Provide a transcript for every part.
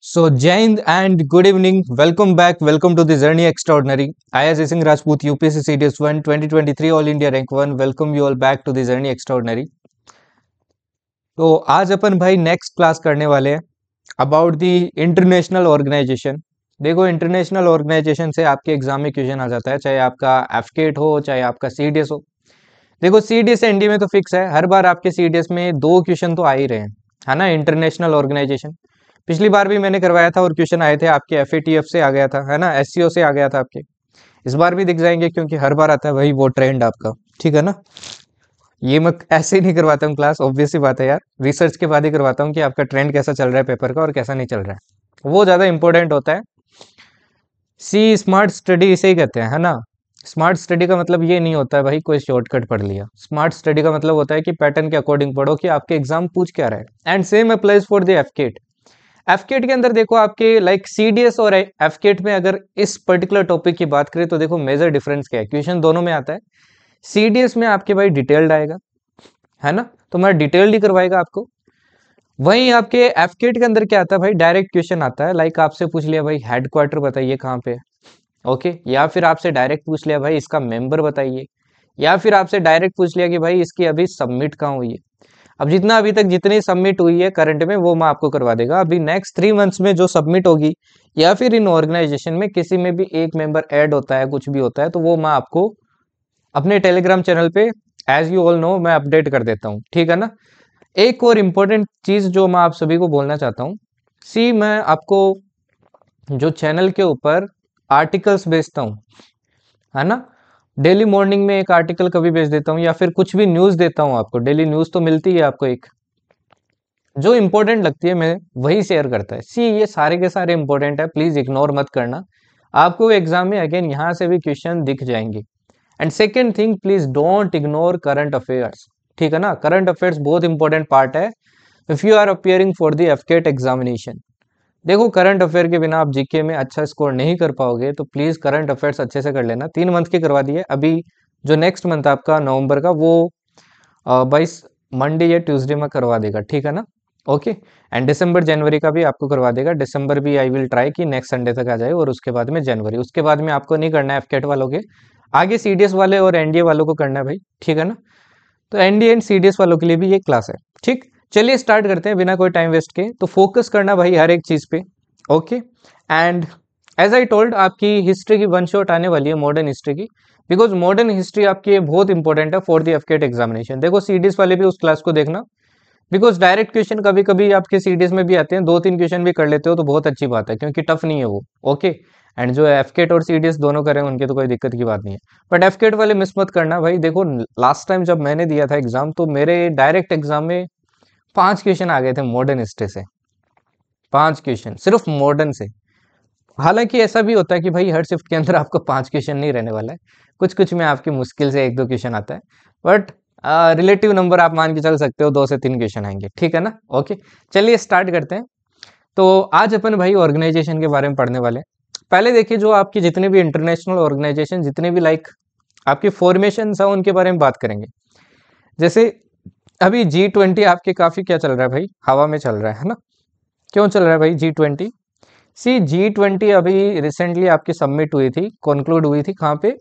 So, Jai Hind and good evening. Welcome back. Welcome to the Journey Extraordinary. IS Singh Rajput UPSC CDS 1 2023 All India Rank 1. Welcome you all back to the Journey Extraordinary. तो आज अपन भाई next class करने वाले हैं about the international organisation. देखो international organisation से आपके exam में क्वेश्चन आ जाता है, चाहे आपका एफकेट हो चाहे आपका सीडीएस हो। देखो सीडीएस एनडी में तो फिक्स है, हर बार आपके सीडीएस में दो क्वेश्चन तो आ ही रहे हैं, है ना। इंटरनेशनल ऑर्गेनाइजेशन पिछली बार भी मैंने करवाया था और क्वेश्चन आए थे आपके एफएटीएफ से आ गया था, है ना, एससीओ से आ गया था आपके। इस बार भी दिख जाएंगे क्योंकि हर बार आता है वही वो ट्रेंड आपका, ठीक है ना। ये मैं ऐसे ही नहीं करवाता हूँ क्लास, ऑब्वियस सी बात है यार, रिसर्च के बाद ही करवाता हूँ कि आपका ट्रेंड कैसा चल रहा है पेपर का और कैसा नहीं चल रहा है, वो ज़्यादा इंपॉर्टेंट होता है। सी स्मार्ट स्टडी इसे ही कहते हैं, है ना। स्मार्ट स्टडी का मतलब ये नहीं होता है भाई कोई शॉर्टकट पढ़ लिया। स्मार्ट स्टडी का मतलब होता है कि पैटर्न के अकॉर्डिंग पढ़ो कि आपके एग्जाम पूछ क्या रहा है। And same applies for the AFCAT. AFCAT के अंदर देखो आपके लाइक सीडीएस और एफकेट में अगर इस पर्टिकुलर टॉपिक की बात करें तो देखो मेजर डिफरेंस क्या है, क्वेश्चन दोनों में आता है। सीडीएस में आपके भाई डिटेल्ड आएगा, है ना, तो मैं डिटेल्ड ही करवाएगा आपको। वहीं आपके एफकेट के अंदर क्या आता है भाई, डायरेक्ट क्वेश्चन आता है, लाइक आपसे पूछ लिया भाई हेडक्वार्टर बताइए कहाँ पे है, ओके, या फिर आपसे डायरेक्ट पूछ लिया भाई इसका मेंबर बताइए, या फिर आपसे डायरेक्ट पूछ लिया कि भाई इसकी अभी सबमिट कहाँ हुई है। अब जितना अभी तक जितनी सबमिट हुई है करंट में वो मैं आपको करवा देगा। अभी नेक्स्ट 3 मंथ्स में जो सबमिट होगी या फिर इन ऑर्गेनाइजेशन में किसी में भी एक मेंबर ऐड होता है, कुछ भी होता है, तो वो मैं आपको अपने टेलीग्राम चैनल पे एज यू ऑल नो मैं अपडेट कर देता हूँ, ठीक है ना। एक और इम्पोर्टेंट चीज जो मैं आप सभी को बोलना चाहता हूँ, सी मैं आपको जो चैनल के ऊपर आर्टिकल्स भेजता हूँ, है ना, डेली मॉर्निंग में एक आर्टिकल कभी भेज देता हूँ या फिर कुछ भी न्यूज़ देता हूँ आपको, डेली न्यूज़ तो मिलती है आपको, एक जो इंपॉर्टेंट लगती है मैं वही शेयर करता है। सी ये सारे के सारे इंपॉर्टेंट है, प्लीज इग्नोर मत करना, आपको एग्जाम में अगेन यहाँ से भी क्वेश्चन दिख जाएंगे। And second thing, please don't ignore current affairs, ठीक है ना। करंट अफेयर्स बहुत इंपॉर्टेंट पार्ट है if you are appearing for the AFCAT examination. देखो करंट अफेयर के बिना आप जीके में अच्छा स्कोर नहीं कर पाओगे, तो प्लीज करंट अफेयर्स अच्छे से कर लेना। 3 मंथ की करवा दिए, अभी जो नेक्स्ट मंथ आपका नवंबर का वो 22 मंडे या ट्यूसडे में करवा देगा, ठीक है ना, ओके। एंड दिसंबर जनवरी का भी आपको करवा देगा। दिसंबर भी आई विल ट्राई कि नेक्स्ट संडे तक आ जाए, और उसके बाद में जनवरी, उसके बाद में आपको नहीं करना है एफकेट वालों के, आगे सीडीएस वाले और एनडीए वालों को करना है भाई, ठीक है ना। तो एनडीए एंड सीडीएस वालों के लिए भी ये क्लास है, ठीक। चलिए स्टार्ट करते हैं बिना कोई टाइम वेस्ट के। तो फोकस करना भाई हर एक चीज पे, okay. And as I told, आपकी हिस्ट्री की वन शॉट आने वाली है, मॉडर्न हिस्ट्री की, बिकॉज मॉडर्न हिस्ट्री आपकी बहुत इंपॉर्टेंट है फॉर द एफकेट एग्जामिनेशन। देखो सीडीएस वाले भी उस क्लास को देखना, बिकॉज डायरेक्ट क्वेश्चन कभी कभी आपके सीडीएस में भी आते हैं, 2-3 क्वेश्चन भी कर लेते हो तो बहुत अच्छी बात है, क्योंकि टफ नहीं है वो, ओके। एंड जो एफकेट और सीडीएस दोनों करें उनकी तो कोई दिक्कत की बात नहीं है, बट एफकेट वाले मिस मत करना भाई। देखो लास्ट टाइम जब मैंने दिया था एग्जाम तो मेरे डायरेक्ट एग्जाम में 5 क्वेश्चन आ गए थे मॉडर्न हिस्ट्री से, 5 क्वेश्चन सिर्फ मॉडर्न से। हालांकि ऐसा भी होता है कि भाई हर शिफ्ट के अंदर आपको 5 क्वेश्चन नहीं रहने वाला है, कुछ कुछ में आपकी मुश्किल से 1-2 क्वेश्चन आता है, बट रिलेटिव नंबर आप मान के चल सकते हो 2 से 3 क्वेश्चन आएंगे, ठीक है ना, ओके। चलिए स्टार्ट करते हैं। तो आज अपन भाई ऑर्गेनाइजेशन के बारे में पढ़ने वाले हैं। पहले देखिए जो आपकी जितने भी इंटरनेशनल ऑर्गेनाइजेशन, जितने भी लाइक आपकी फॉर्मेशन है उनके बारे में बात करेंगे। जैसे अभी G20 आपके काफी क्या चल रहा है भाई, हवा में चल रहा है ना। क्यों चल रहा है भाई G20? सी G20 अभी रिसेंटली आपकी सबमिट हुई थी, कंक्लूड हुई थी, कहाँ पे,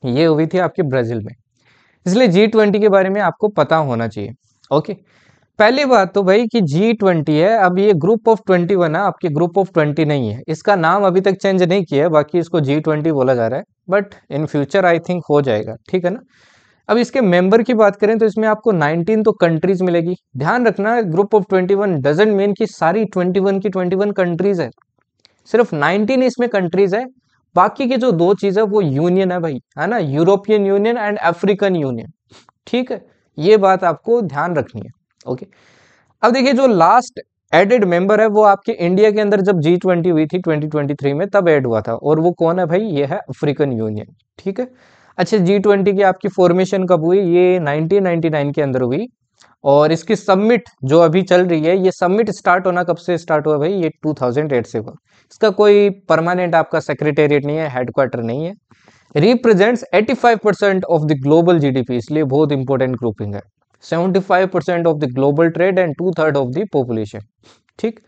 ये हुई थी आपके ब्राजील में, इसलिए G20 के बारे में आपको पता होना चाहिए, ओके। पहली बात तो भाई कि G20 है, अब ये ग्रुप ऑफ 21 है, आपके ग्रुप ऑफ 20 नहीं है, इसका नाम अभी तक चेंज नहीं किया है, बाकी इसको G20 बोला जा रहा है, but in future I think हो जाएगा, ठीक है ना। अब इसके मेंबर की बात करें तो इसमें आपको 19 तो कंट्रीज मिलेगी। ध्यान रखना ग्रुप ऑफ 21 डजेंट मीन कि सारी 21 की 21 कंट्रीज है, सिर्फ 19 इसमें कंट्रीज है। बाकी की जो दो चीज है वो यूनियन है भाई, है ना, European union and African union, ठीक है, ये बात आपको ध्यान रखनी है, ओके। अब देखिए जो लास्ट एडेड मेंबर है वो आपके इंडिया के अंदर जब G20 हुई थी 2023 में तब ऐड हुआ था, और वो कौन है भाई, ये है अफ्रीकन यूनियन, ठीक है। अच्छा G20 की आपकी फॉर्मेशन कब हुई, ये 1999 के अंदर हुई, और इसकी सबमिट जो अभी चल रही है, ये सबमिट स्टार्ट होना कब से स्टार्ट हुआ भाई, ये 2008 से हुआ। इसका कोई परमानेंट आपका सेक्रेटेरिएट नहीं है, हेडक्वार्टर नहीं है। Represents 85% of the global GDP, इसलिए बहुत इंपॉर्टेंट ग्रुपिंग है। 75% of the global trade and 2/3 of the population, ठीक।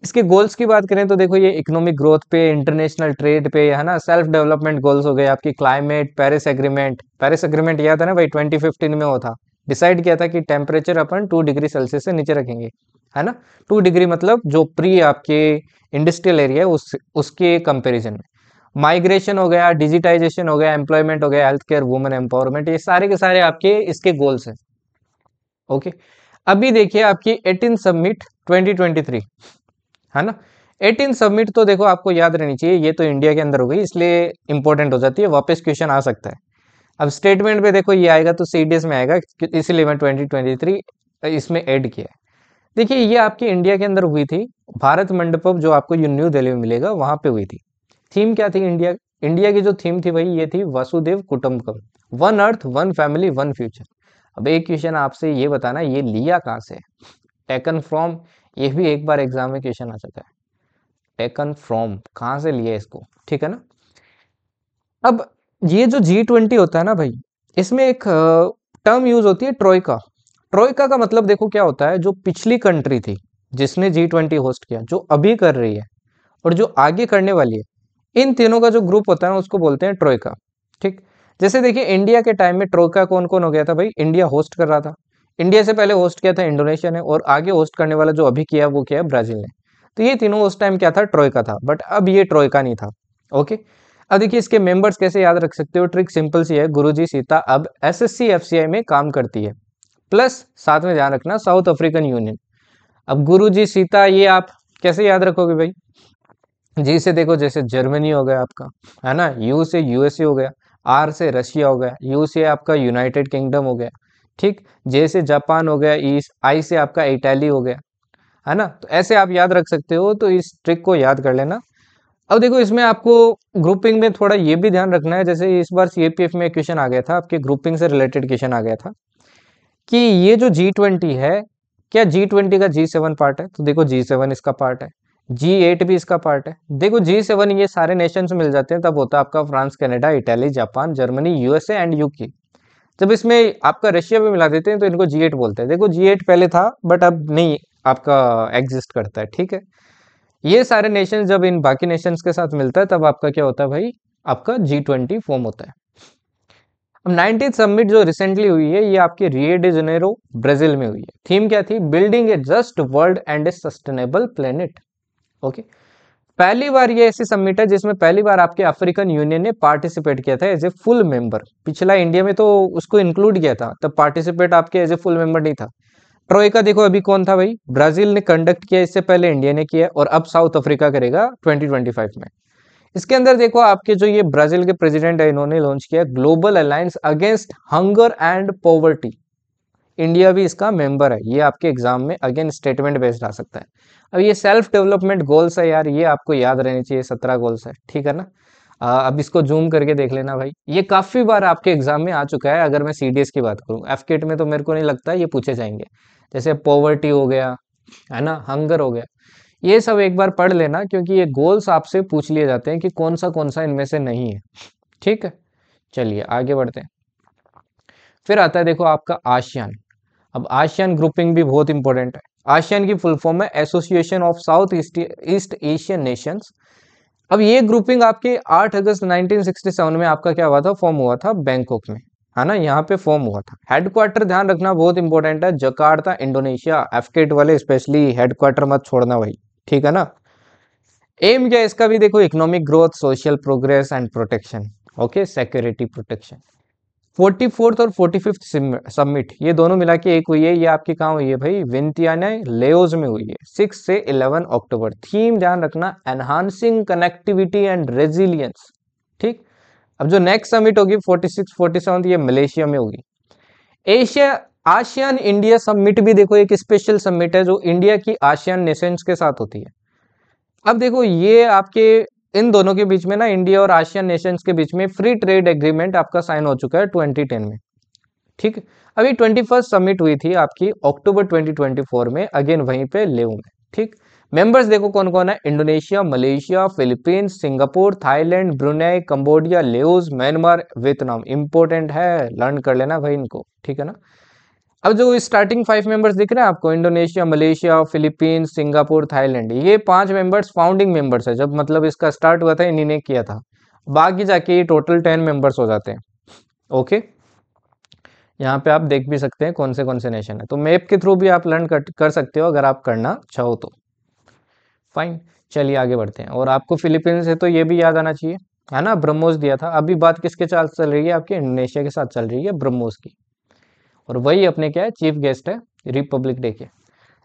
इसके गोल्स की बात करें तो देखो ये इकोनॉमिक ग्रोथ पे, इंटरनेशनल ट्रेड पे, है ना, सेल्फ डेवलपमेंट गोल्स हो गए आपकी, क्लाइमेट, पेरिस एग्रीमेंट याद है ना भाई, 2015 में वो था, डिसाइड किया था कि टेम्परेचर अपन 2 डिग्री सेल्सियस से नीचे रखेंगे, है ना। 2 डिग्री मतलब जो प्री आपके इंडस्ट्रियल एरिया है उसके कंपेरिजन में। माइग्रेशन हो गया, डिजिटाइजेशन हो गया, एम्प्लॉयमेंट हो गया, हेल्थ केयर, वुमेन एम्पावरमेंट, ये सारे के सारे आपके इसके गोल्स हैं। ओके, अभी देखिए आपकी 18 सबमिट 2023, है ना। 18 सबमिट तो देखो आपको याद रहनी चाहिए, ये तो इंडिया के अंदर हो गई इसलिए इंपॉर्टेंट हो जाती है, वापस क्वेश्चन आ सकता है। अब स्टेटमेंट पे देखो ये आएगा तो सीडीएस में आएगा, इसीलिए मैं 2023 इसमें ऐड किया है। देखिए ये आपकी इंडिया के अंदर हुई थी, भारत मंडपम जो आपको न्यू दिल्ली में मिलेगा वहां पे हुई थी। थीम क्या थी इंडिया, इंडिया की जो थीम थी भाई ये थी वसुदेव कुटुंबकम, one earth one family one future. अब एक क्वेश्चन आपसे ये बताना ये लिया कहाँ से, टेकन फ्रॉम, ये भी एक बार एग्जाम में क्वेश्चन आ चुका है, टेकन फ्रॉम कहाँ से लिया इसको, ठीक है ना। अब ये जो G20 होता है ना भाई, इसमें एक टर्म यूज होती है ट्रोइका। ट्रोइका का मतलब देखो क्या होता है, जो पिछली कंट्री थी जिसने G20 होस्ट किया, जो अभी कर रही है और जो आगे करने वाली है, इन तीनों का जो ग्रुप होता है ना उसको बोलते हैं ट्रोइका। ठीक, जैसे देखिए इंडिया के टाइम में ट्रोइका कौन कौन हो गया था भाई, इंडिया होस्ट कर रहा था, इंडिया से पहले होस्ट किया था इंडोनेशिया ने, और आगे होस्ट करने वाला जो अभी किया वो किया ब्राजील ने। तो ये तीनों उस टाइम क्या था, ट्रोइका था, बट अब ये ट्रोइका नहीं था। ओके, अब देखिए इसके मेंबर्स कैसे याद रख सकते हो, ट्रिक सिंपल सी है, गुरुजी सीता अब एसएससी एफसीआई में काम करती है, प्लस साथ में ध्यान रखना साउथ अफ्रीकन यूनियन। अब गुरुजी सीता ये आप कैसे याद रखोगे भाई, जी से देखो जैसे जर्मनी हो गया आपका, है ना, यू से यूएसए हो गया, आर से रशिया हो गया, यू से आपका यूनाइटेड किंगडम हो गया, ठीक, जे से जापान हो गया, ई आई से आपका इटली हो गया, है ना। तो ऐसे आप याद रख सकते हो, तो इस ट्रिक को याद कर लेना। अब देखो इसमें आपको ग्रुपिंग में थोड़ा ये भी ध्यान रखना है, जैसे इस बार सीएपीएफ में क्वेश्चन आ गया था, आपके ग्रुपिंग से रिलेटेड क्वेश्चन आ गया था कि ये जो G20 है, क्या G20 का G7 पार्ट है, तो देखो G7 इसका पार्ट है, G8 भी इसका पार्ट है। देखो G7 ये सारे नेशंस मिल जाते हैं तब होता है आपका France, Canada, Italy, Japan, Germany, USA and UK. जब इसमें आपका रशिया भी मिला देते हैं तो इनको G8 बोलते हैं। देखो G8 पहले था बट अब नहीं आपका एग्जिस्ट करता है, ठीक है। ये सारे नेशन जब इन बाकी नेशंस के साथ मिलता है तब आपका क्या होता है भाई, आपका G20 फॉर्म होता है। अब 19th समिट जो रिसेंटली हुई है ये आपके रियो डी जेनेरो ब्राजील में हुई है। थीम क्या थी, building A just world and A sustainable planet. Okay, पहली बार ये ऐसी समिट है जिसमें पहली बार आपके अफ्रीकन यूनियन ने पार्टिसिपेट किया था एज ए फुल मेंबर। पिछला इंडिया में तो उसको इंक्लूड किया था, तब पार्टिसिपेट आपके एज ए फुल मेंबर नहीं था। ट्रोइका देखो अभी कौन था भाई, ब्राजील ने कंडक्ट किया, इससे पहले इंडिया ने किया, और अब साउथ अफ्रीका करेगा 2025 में। इसके अंदर देखो आपके जो ये ब्राजील के प्रेसिडेंट है इन्होंने लॉन्च किया global alliance against hunger and poverty. India भी इसका मेंबर है, ये आपके एग्जाम में अगेन स्टेटमेंट बेस्ड आ सकता है। अब ये सेल्फ डेवलपमेंट गोल्स है यार, ये आपको याद रहने चाहिए, 17 गोल्स है, ठीक है ना। अब इसको जूम करके देख लेना भाई, ये काफी बार आपके एग्जाम में आ चुका है। अगर मैं सीडीएस की बात करूं, एफकेट में तो मेरे को नहीं लगता ये पूछे जाएंगे, जैसे पॉवर्टी हो गया, है ना, हंगर हो गया, ये सब एक बार पढ़ लेना क्योंकि ये गोल्स आपसे पूछ लिए जाते हैं कि कौन सा इनमें से नहीं है, ठीक है। चलिए आगे बढ़ते हैं। फिर आता है देखो आपका आसियान। अब आसियान ग्रुपिंग भी बहुत इंपॉर्टेंट है। आसियान की फुल फॉर्म है association of south east Asian Nations. अब ये ग्रुपिंग आपके 8 अगस्त 1967 में आपका क्या हुआ था, फॉर्म हुआ था बैंकॉक में, है ना, यहाँ पे फॉर्म हुआ था। हेडक्वार्टर ध्यान रखना बहुत इंपॉर्टेंट है, जकार्ता इंडोनेशिया। एफकेट वाले स्पेशली हेडक्वार्टर मत छोड़ना भाई, ठीक है ना। एम क्या है इसका भी देखो, economic growth, social progress and protection, okay, security protection. 44th और 45th समिट ये दोनों मिला के एक हुई है, ये आपकी कहाँ हुई है भाई, विंतियाना लेओज में हुई है, 6 से 11 अक्टूबर। थीम ध्यान रखना, एनहांसिंग कनेक्टिविटी एंड रेजिलियंस, ठीक। अब जो नेक्स्ट समिट होगी 46 47 ये मलेशिया में होगी। एशिया आसियान इंडिया समिट भी देखो एक स्पेशल समिट है जो इंडिया की आसियान नेशंस के साथ होती है। अब देखो ये आपके इन दोनों के बीच में ना, इंडिया और आसियान नेशंस के बीच में फ्री ट्रेड एग्रीमेंट आपका साइन हो चुका है 2010 में, ठीक। अभी 21st समिट हुई थी आपकी अक्टूबर 2024 में, अगेन वहीं पे लेव में, ठीक। मेंबर्स देखो कौन कौन है, Indonesia, Malaysia, Philippines, Singapore, Thailand, Brunei, Cambodia, Laos, Myanmar, Vietnam. Important है, लर्न कर लेना भाई इनको, ठीक है ना। अब जो स्टार्टिंग 5 मेंबर्स दिख रहे हैं आपको, Indonesia, Malaysia, Philippines, Singapore, Thailand, ये 5 मेंबर्स फाउंडिंग मेंबर्स है। जब मतलब इसका स्टार्ट हुआ था इन्हीं ने किया था। बाकी जाके ये टोटल 10 मेंबर्स हो जाते हैं। ओके, यहाँ पे आप देख भी सकते हैं कौन से नेशन है। तो मैप के थ्रू भी आप लर्न कर सकते हो अगर आप करना चाहो तो। फाइन, चलिए आगे बढ़ते हैं। और आपको फिलीपींस है तो ये भी याद आना चाहिए, है ना, ब्रह्मोस दिया था। अभी बात किसके साथ चल रही है आपके, इंडोनेशिया के साथ चल रही है, ब्रह्मोस की। और वही अपने क्या है, चीफ गेस्ट है रिपब्लिक डे के।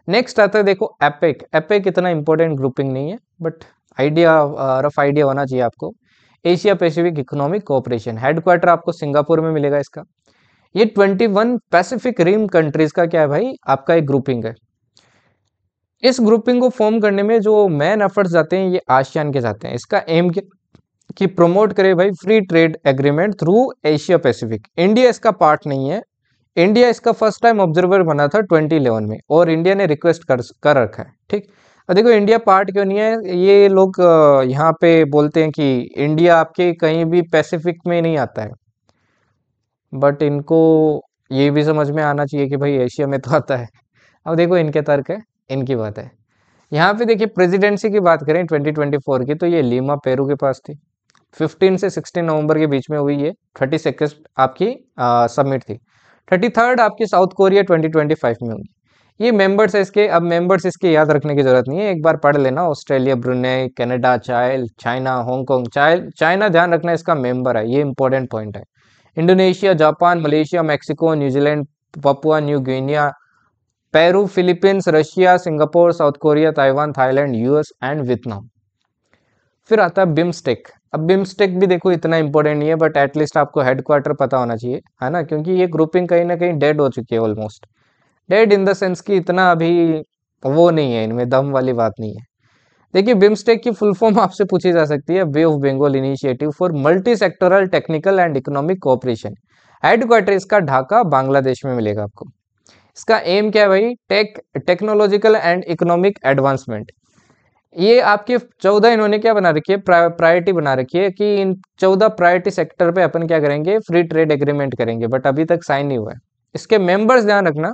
नेक्स्ट आता है देखो एपेक। एपेक इतना इंपॉर्टेंट ग्रुपिंग नहीं है, बट आइडिया, रफ आइडिया होना चाहिए आपको। Asia Pacific economic cooperation, headquarter आपको सिंगापुर में मिलेगा इसका। ये 21 पैसिफिक रिम कंट्रीज का क्या है भाई, आपका एक ग्रुपिंग है। इस ग्रुपिंग को फॉर्म करने में जो मेन एफर्ट्स जाते हैं ये आसियान के जाते हैं। इसका एम कि प्रमोट करे भाई free trade agreement through Asia Pacific. India इसका पार्ट नहीं है। इंडिया इसका फर्स्ट टाइम ऑब्जर्वर बना था 2011 में, और इंडिया ने रिक्वेस्ट कर रखा है। ठीक, और देखो इंडिया पार्ट क्यों नहीं है, ये लोग यहाँ पे बोलते हैं कि इंडिया आपके कहीं भी पैसिफिक में नहीं आता है, बट इनको ये भी समझ में आना चाहिए कि भाई एशिया में तो आता है। अब देखो इनके तर्क है, इनकी बात है। यहाँ पे देखिए प्रेसिडेंसी की बात करें 2024 की, तो ये लीमा पेरू के पास थी। 15 से 16 नवंबर के बीच में हुई ये। 32 आपकी सबमिट थी। 33 आपकी साउथ कोरिया 2025 में होगी। ये मेंबर्स है इसके। अब मेंबर्स इसके याद रखने की जरूरत नहीं है, एक बार पढ़ लेना। Australia, Brunei, Canada, China, Hong Kong. China ध्यान रखना इसका मेंबर है, ये इंपॉर्टेंट पॉइंट है। Indonesia, Japan, Malaysia, Mexico, New Zealand, Papua new Guinea, Peru, Philippines, Russia, Singapore, south Korea, Taiwan, Thailand, US and Vietnam. फिर आता है बिम्स्टेक। अब बिम्स्टेक भी देखो इतना इंपॉर्टेंट नहीं है, बट एटलीस्ट आपको हेडक्वार्टर पता होना चाहिए, है ना, क्योंकि ये ग्रुपिंग कहीं ना कहीं डेड हो चुकी है, almost dead in the sense कि इतना अभी वो नहीं है, इनमें दम वाली बात नहीं है। देखिए बिम्स्टेक की फुल फॉर्म आपसे पूछी जा सकती है, bay of Bengal initiative for multi sectoral technical and economic cooperation. Headquarter इसका ढाका बांग्लादेश में मिलेगा आपको। इसका एम क्या है भाई, टेक्नोलॉजिकल एंड इकोनॉमिक एडवांसमेंट। ये आपके 14 इन्होंने क्या बना रखी है, प्रायोरिटी बना रखी है कि इन 14 प्रायोरिटी सेक्टर पे अपन क्या करेंगे, फ्री ट्रेड एग्रीमेंट करेंगे, बट अभी तक साइन नहीं हुआ है। इसके मेंबर्स ध्यान रखना,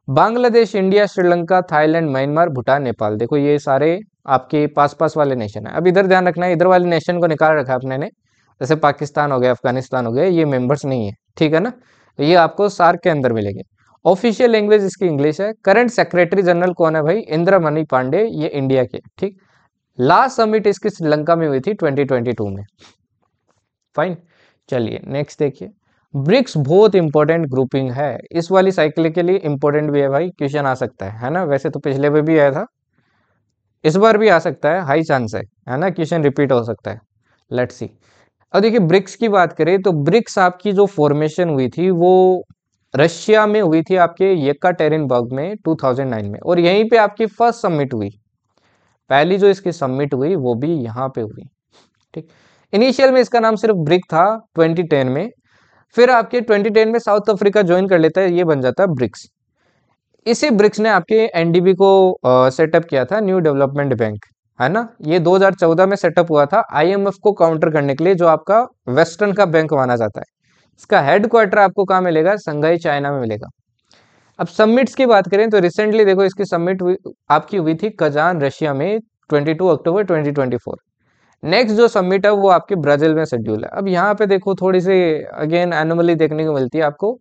Bangladesh, India, Sri Lanka, Thailand, Myanmar, Bhutan, Nepal. देखो ये सारे आपके पास वाले नेशन है। अब इधर ध्यान रखना है, इधर वाले नेशन को निकाल रखा है अपने ने, जैसे पाकिस्तान हो गया, अफगानिस्तान हो गया, ये मेंबर्स नहीं है, ठीक है ना। तो ये आपको सार्क के अंदर मिलेंगे। ऑफिशियल लैंग्वेज इसकी इंग्लिश है। करंट सेक्रेटरी जनरल कौन है भाई, इंदिरा मणि पांडे, ये इंडिया के। ठीक, लास्ट समिट इसकी श्रीलंका में हुई थी 2022 में। फाइन, चलिए नेक्स्ट देखिए। ब्रिक्स बहुत इंपॉर्टेंट ग्रुपिंग है, इस वाली साइकिल के लिए इंपॉर्टेंट भी है भाई, क्वेश्चन आ सकता है ना। वैसे तो पिछले में भी आया था, इस बार भी आ सकता है, हाई चांस है ना, क्वेश्चन रिपीट हो सकता है। Let's see. अब देखिए ब्रिक्स की बात करें तो ब्रिक्स आपकी जो फॉर्मेशन हुई थी वो रशिया में हुई थी, आपके येकाटेरिनबर्ग में 2009 में, और यहीं पे आपकी फर्स्ट समिट हुई। पहली जो इसकी समिट हुई वो भी यहाँ पे हुई। ठीक, इनिशियल में इसका नाम सिर्फ ब्रिक था 2010 में, फिर आपके 2010 में साउथ अफ्रीका ज्वाइन कर लेता है, ये बन जाता है ब्रिक्स। इसी ब्रिक्स ने आपके एनडीबी को सेटअप किया था, न्यू डेवलपमेंट बैंक, है ना। ये 2014 में सेटअप हुआ था आईएमएफ को काउंटर करने के लिए, जो आपका वेस्टर्न का बैंक माना जाता है। इसका हेडक्वार्टर आपको कहाँ मिलेगा, संघाई चाइना में मिलेगा। अब समिट्स की बात करें तो रिसेंटली देखो इसकी समिट आपकी हुई थी कजान रशिया में 22 अक्टूबर 2024। नेक्स्ट जो समिट है वो आपके ब्राजील में शेड्यूल है। अब यहाँ पे देखो थोड़ी सी अगेन एनोमली देखने को मिलती है आपको।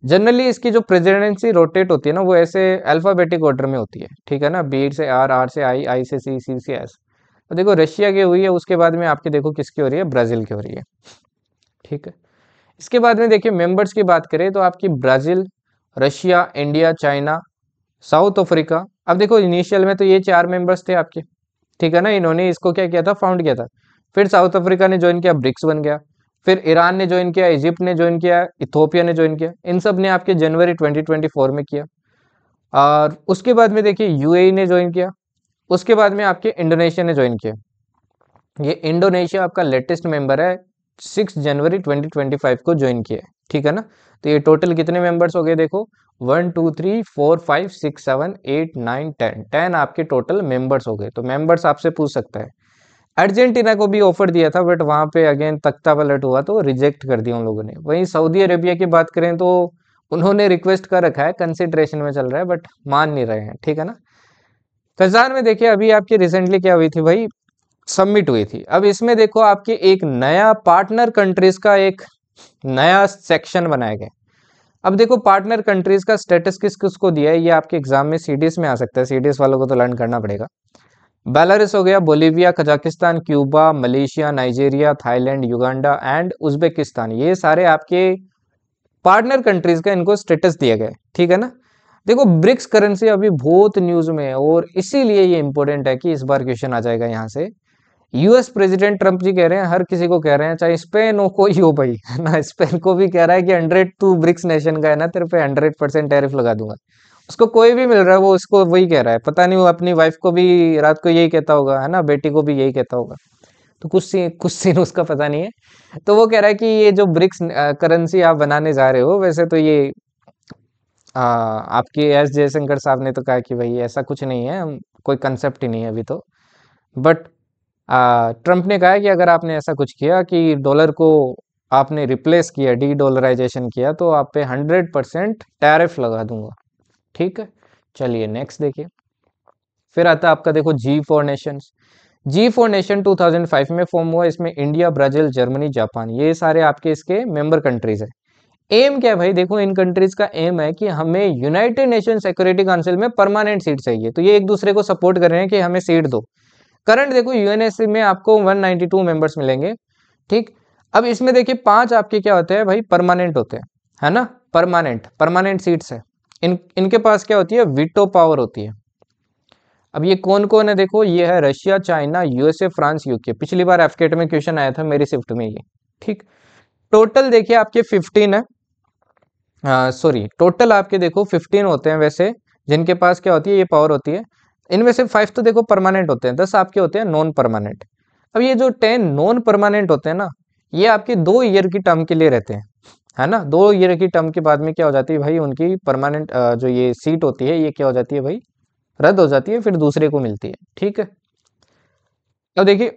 जनरली इसकी जो प्रेसिडेंसी रोटेट होती है ना, वो ऐसे अल्फाबेटिक ऑर्डर में होती है, ठीक है ना, बी से आर, आर से आई, आई से सी, सी से एस। तो देखो रशिया की हुई है, उसके बाद में आपके देखो किसकी हो रही है, ब्राजील की हो रही है। ठीक है, इसके बाद में देखिए मेंबर्स की बात करें तो आपकी Brazil, Russia, India, China, south Africa. अब देखो इनिशियल में तो ये 4 मेंबर्स थे आपके, ठीक है ना, इन्होंने इसको क्या किया था, फाउंड किया था। फिर साउथ अफ्रीका ने ज्वाइन किया, ब्रिक्स बन गया। फिर ईरान ने ज्वाइन किया, इजिप्ट ने ज्वाइन किया, इथोपिया ने ज्वाइन किया। इन सब ने आपके जनवरी 2024 में किया। और उसके बाद में देखिए यूएई ने ज्वाइन किया। उसके बाद में आपके इंडोनेशिया ने ज्वाइन किया। ये इंडोनेशिया आपका लेटेस्ट मेंबर है, 6 जनवरी 2025 को ज्वाइन किया है, ठीक है ना। तो ये टोटल कितने मेंबर्स हो गए देखो, 1 2 3 4 5 6 7 8 9 10 आपके टोटल मेंबर्स हो गए। तो मेंबर्स आपसे पूछ सकता है। अर्जेंटीना को भी ऑफर दिया था, बट वहां पे अगेन तख्ता पलट हुआ तो रिजेक्ट कर दिया उन लोगों ने। वहीं सऊदी अरेबिया की बात करें तो उन्होंने रिक्वेस्ट कर रखा है, कंसिडरेशन में चल रहा है, बट मान नहीं रहे हैं, ठीक है ना। कजान में देखिए अभी आपकी रिसेंटली क्या हुई थी भाई, सबमिट हुई थी। अब इसमें देखो आपके एक नया पार्टनर कंट्रीज का एक नया सेक्शन बनाया गया। अब देखो पार्टनर कंट्रीज का स्टेटस किस किस को दिया है, ये आपके एग्जाम में सीडीएस में आ सकता है, सीडीएस वालों को तो लर्न करना पड़ेगा। बेलारूस हो गया, Bolivia, Kazakhstan, Cuba, Malaysia, Nigeria, Thailand, Uganda and Uzbekistan, ये सारे आपके पार्टनर कंट्रीज का इनको स्टेटस दिया गया है, ठीक है ना। देखो ब्रिक्स करेंसी अभी बहुत न्यूज में है और इसीलिए ये इंपॉर्टेंट है कि इस बार क्वेश्चन आ जाएगा यहाँ से। यूएस प्रेसिडेंट ट्रंप जी कह रहे हैं, हर किसी को कह रहे हैं, चाहे स्पेन हो कोई हो भाई, है ना, स्पेन को भी कह रहा है कि 100 ब्रिक्स नेशन का है ना, तेरे पे 100% टैरिफ लगा दूंगा। उसको कोई भी मिल रहा है वो उसको वही कह रहा है, पता नहीं वो अपनी वाइफ को भी रात को यही कहता होगा, है ना, बेटी को भी यही कहता होगा। तो कुछ सीन उसका पता नहीं है। तो वो कह रहा है कि ये जो ब्रिक्स करेंसी आप बनाने जा रहे हो, वैसे तो ये आपके एस जयशंकर साहब ने तो कहा कि भाई ऐसा कुछ नहीं है, कोई कंसेप्ट ही नहीं है अभी तो। बट ट्रंप ने कहा है कि अगर आपने ऐसा कुछ किया कि डॉलर को आपने रिप्लेस किया, डी डॉलराइजेशन किया, तो आप पे 100% टैरिफ लगा दूंगा, ठीक है। चलिए नेक्स्ट देखिए। फिर आता है आपका देखो G4 नेशंस। G4 नेशन 2005 में फॉर्म हुआ, इसमें इंडिया, ब्राजील, जर्मनी, जापान, ये सारे आपके इसके मेंबर कंट्रीज है। एम क्या है भाई, देखो इन कंट्रीज का एम है कि हमें यूनाइटेड नेशन सिक्योरिटी काउंसिल में परमानेंट सीट चाहिए, तो ये एक दूसरे को सपोर्ट कर रहे हैं कि हमें सीट दो। करंट देखो यूएनएससी में आपको 192 मेंबर्स मिलेंगे, ठीक। अब इसमें देखिए 5 आपके क्या होते हैं भाई, परमानेंट होते हैं, है ना, परमानेंट परमानेंट सीट्स है। इनके पास क्या होती है, वीटो पावर होती है। अब ये कौन कौन है, देखो ये है Russia, China, USA, France, UK. पिछली बार एफकेट में क्वेश्चन आया था मेरी शिफ्ट में ये, ठीक। टोटल देखिए आपके 15 है, सॉरी टोटल आपके देखो 15 होते हैं वैसे, जिनके पास क्या होती है, ये पावर होती है। इनमें से 5 तो देखो परमानेंट होते हैं, 10 आपके होते हैं नॉन परमानेंट। अब ये जो 10 नॉन परमानेंट होते हैं ना, ये आपके 2 ईयर की टर्म के लिए रहते हैं, है ना। 2 ईयर की टर्म के बाद में क्या हो जाती है भाई, उनकी परमानेंट जो ये सीट होती है, ये क्या हो जाती है भाई, रद्द हो जाती है, फिर दूसरे को मिलती है, ठीक है। अब देखिए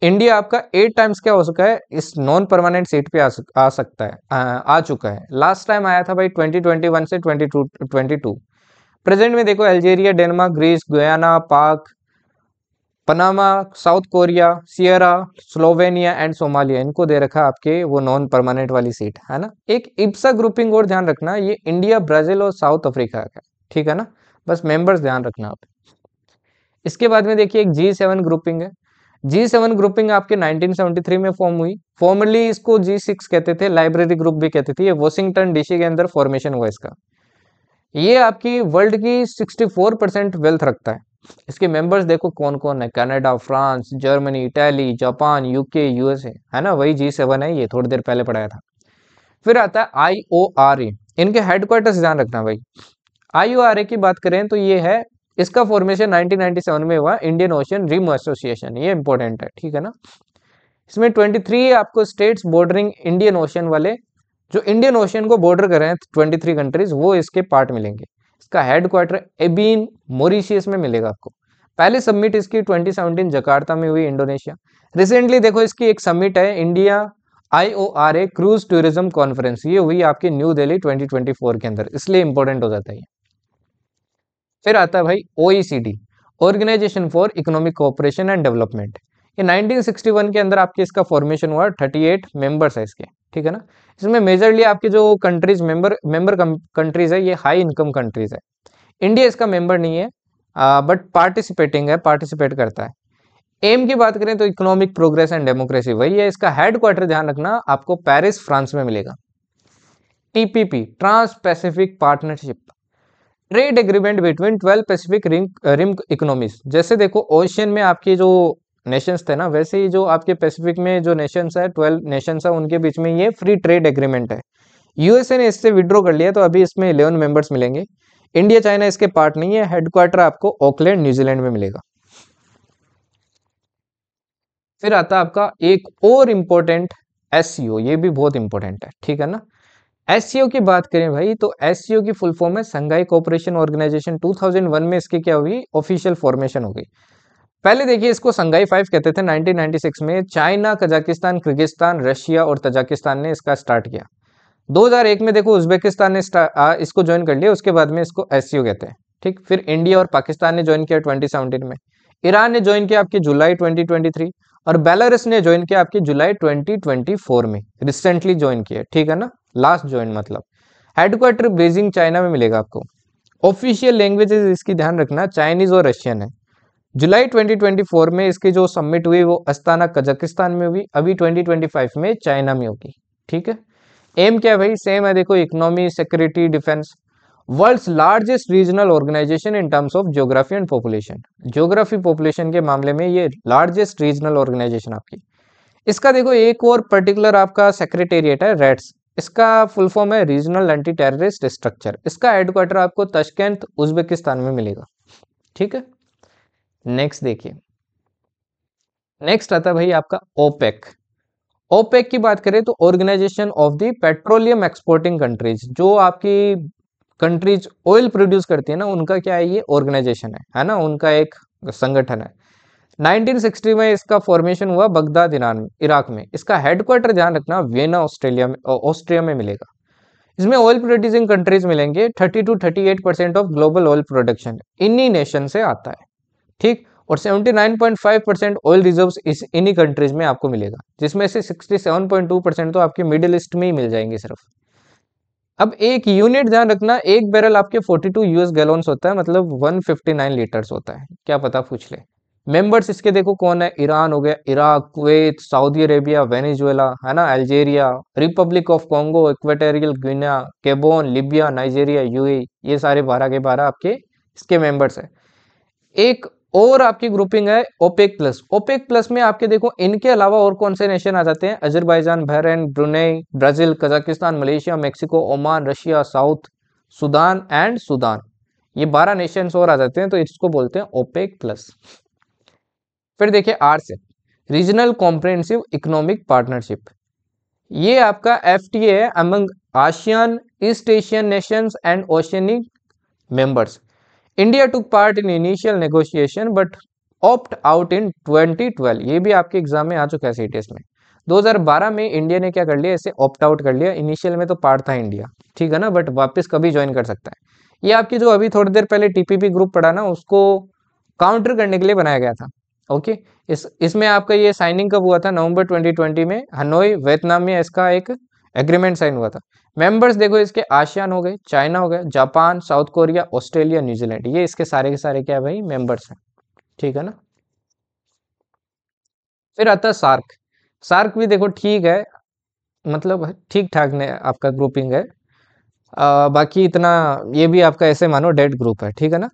इंडिया आपका 8 टाइम्स क्या हो चुका है, इस नॉन परमानेंट सीट पे आ सकता है, आ चुका है। लास्ट टाइम आया था भाई 2021 से 22। प्रेजेंट में देखो अल्जीरिया, डेनमार्क, ग्रीस, गुयाना, पाक, Panama, south Korea, Sierra, Slovenia and Somalia, इनको दे रखा आपके वो नॉन परमानेंट वाली सीट, है ना। एक इप्सा ग्रुपिंग और ध्यान रखना, ये इंडिया, ब्राजील और साउथ अफ्रीका का, ठीक है ना। बस मेंबर्स ध्यान रखना आप। इसके बाद में देखिए एक G7 ग्रुपिंग है। G7 ग्रुपिंग आपके 1973 में फॉर्म हुई। फॉर्मली इसको G6 कहते थे, लाइब्रेरी ग्रुप भी कहते थे। ये वॉशिंगटन डीसी के अंदर फॉर्मेशन हुआ इसका। ये आपकी वर्ल्ड की 64% वेल्थ रखता है। इसके मेंबर्स देखो कौन कौन है, Canada, France, Germany, Italy, Japan, UK, USA, है ना, वही G7 है, ये थोड़ी देर पहले पढ़ाया था। फिर आता है IORA, इनके हेडक्वार्टर्स ध्यान रखना भाई। IORA की बात करें तो ये है, इसका फॉर्मेशन 1997 में हुआ, इंडियन ओशन रिम एसोसिएशन, ये इंपॉर्टेंट है, ठीक है ना। इसमें 23 आपको स्टेट्स बॉर्डरिंग इंडियन ओशन वाले, जो इंडियन ओशन को बॉर्डर कर रहे हैं 23 कंट्रीज, वो इसके पार्ट मिलेंगे। इसका हेडक्वार्टर एबिन मॉरिशियस में मिलेगा आपको। पहले सबमिट इसकी 2017 जकार्ता में हुई, इंडोनेशिया। रिसेंटली देखो इसकी एक सबमिट है, India IORA cruise tourism conference, ये हुई आपकी न्यू दिल्ली 2024 के अंदर, इसलिए इंपॉर्टेंट हो जाता है। फिर आता है भाई OECD, organisation for economic cooperation and development. ये 1961 के अंदर आपके इसका फॉर्मेशन हुआ, 38 मेंबर्स है इसके, ठीक है ना। इसमें मेजरली आपके जो कंट्रीज मेंबर कंट्रीज है, ये हाई इनकम कंट्रीज है। इंडिया इसका मेंबर नहीं है, बट पार्टिसिपेटिंग है, पार्टिसिपेट करता है। एम की बात करें तो इकोनॉमिक प्रोग्रेस एंड डेमोक्रेसी वही है। इसका हेडक्वार्टर ध्यान रखना आपको पेरिस फ्रांस में मिलेगा। TPP, Trans Pacific Partnership, trade agreement between 12 Pacific Rim economies. जैसे देखो ओशियन में आपके जो नेशंस थे ना, वैसे ही जो आपके पैसिफिक में जो नेशंस है, 12 नेशंस है, उनके बीच में ये फ्री ट्रेड एग्रीमेंट है। यूएसए ने इससे विड्रॉ कर लिया, तो अभी इसमें 11 मेंबर्स मिलेंगे। इंडिया, चाइना इसके पार्ट नहीं है। हेडक्वार्टर आपको ऑकलैंड, न्यूजीलैंड में मिलेगा। फिर आता है आपका एक और इम्पोर्टेंट SCO, ये भी बहुत इंपॉर्टेंट है, ठीक है ना। SCO की बात करें भाई, तो SCO की फुल फॉर्म है संघाई कोऑपरेशन ऑर्गेनाइजेशन। 2001 में इसकी क्या हुई, ऑफिशियल फॉर्मेशन हो गई। पहले देखिए इसको संघाई 5 कहते थे। 1996 में चाइना, कजाकिस्तान, किर्गिस्तान, रशिया और तजाकिस्तान ने इसका स्टार्ट किया। 2001 में देखो उज्बेकिस्तान ने इसको ज्वाइन कर लिया, उसके बाद में इसको एससीओ कहते हैं, ठीक। फिर इंडिया और पाकिस्तान ने ज्वाइन किया 2017 में, ईरान ने ज्वाइन किया आपके जुलाई 2023, और बेलारूस ने ज्वाइन किया आपके जुलाई 2024 में, रिसेंटली ज्वाइन किया, ठीक है ना, लास्ट ज्वाइन मतलब। हेडक्वार्टर बीजिंग चाइना में मिलेगा आपको। ऑफिशियल लैंग्वेजेस इसकी ध्यान रखना चाइनीज और रशियन है। जुलाई 2024 में इसकी जो सबमिट हुई वो अस्ताना कजाकिस्तान में हुई, अभी 2025 में चाइना में होगी, ठीक है। एम क्या है भाई, सेम है, देखो economy, security, defence. World's largest regional organisation in terms of geography and population, geography population के मामले में ये लार्जेस्ट रीजनल ऑर्गेनाइजेशन आपकी। इसका देखो एक और पर्टिकुलर आपका सेक्रेटेरिएट है रेड्स, इसका फुल फॉर्म है रीजनल एंटी टेररिस्ट स्ट्रक्चर। इसका हेडक्वार्टर आपको तशकेंत उज्बेकिस्तान में मिलेगा, ठीक है। नेक्स्ट देखिए, नेक्स्ट आता है भाई आपका ओपेक। ओपेक की बात करें तो Organisation of the Petroleum Exporting Countries, जो आपकी कंट्रीज ऑयल प्रोड्यूस करती है ना, उनका क्या है, ये ऑर्गेनाइजेशन है ना, उनका एक संगठन है। 1960 में इसका फॉर्मेशन हुआ बगदाद ईरान में, इराक में। इसका हेडक्वार्टर ध्यान रखना वियना ऑस्ट्रेलिया में, ऑस्ट्रिया में मिलेगा। इसमें ऑयल प्रोड्यूसिंग कंट्रीज मिलेंगे, 30 to 38% of global oil production इन्हीं नेशन से आता है, ठीक। और 79.5% ऑयल रिजर्व्स इस इन्हीं कंट्रीज में आपको मिलेगा, जिसमें से 67.2% तो आपके मिडिल ईस्ट में ही मिल जाएंगे सिर्फ। अब एक यूनिट ध्यान रखना, एक बैरल आपके 42 यूएस गैलन्स होता है, मतलब 159 लीटर्स होता है, क्या पता पूछ ले। मेंबर्स इसके देखो कौन है, ईरान हो गया, Iraq, Kuwait, Saudi Arabia, Venezuela, है ना, Algeria, Republic of Congo, equatorial Guinea, Gabon, Libya, Nigeria, UAE, ये सारे 12 के 12 आपके इसके मेंबर्स है। एक और आपकी ग्रुपिंग है ओपेक प्लस। ओपेक प्लस में आपके देखो इनके अलावा और कौन से नेशन आ जाते हैं, Azerbaijan, Bahrain, Brunei, Brazil, Kazakhstan, Malaysia, Mexico, Oman, Russia, south Sudan and Sudan, ये 12 नेशंस और आ जाते हैं, तो इसको बोलते हैं ओपेक प्लस। फिर देखिए RCEP, Regional Comprehensive Economic Partnership, ये आपका एफटीए है among ASEAN, East Asian nations and oceanic members. India took part in initial negotiation but opt out in 2012, ये भी आपके एग्जाम में आ चुका है सीटीएस में। 2012 में इंडिया ने क्या कर लिया, इसे ऑप्ट आउट कर लिया। इनिशियल में तो पार्ट था इंडिया, ठीक है ना, बट वापस कभी ज्वाइन कर सकता है। ये आपकी जो अभी थोड़ी देर पहले टीपीपी ग्रुप पढ़ा ना, उसको काउंटर करने के लिए बनाया गया था, ओके। इसमें आपका ये साइनिंग कब हुआ था, नवंबर 2020 में हनोई वियतनाम में इसका एक एग्रीमेंट साइन हुआ था। मेंबर्स देखो इसके आसियान हो गए, चाइना हो गया, Japan, south Korea, Australia, New Zealand, ये इसके सारे के सारे क्या है भाई, मेंबर्स हैं, ठीक है ना। फिर आता है सार्क। सार्क भी देखो ठीक है, मतलब ठीक ठाक ने आपका ग्रुपिंग है। बाकी इतना, ये भी आपका ऐसे मानो डेड ग्रुप है, ठीक है ना।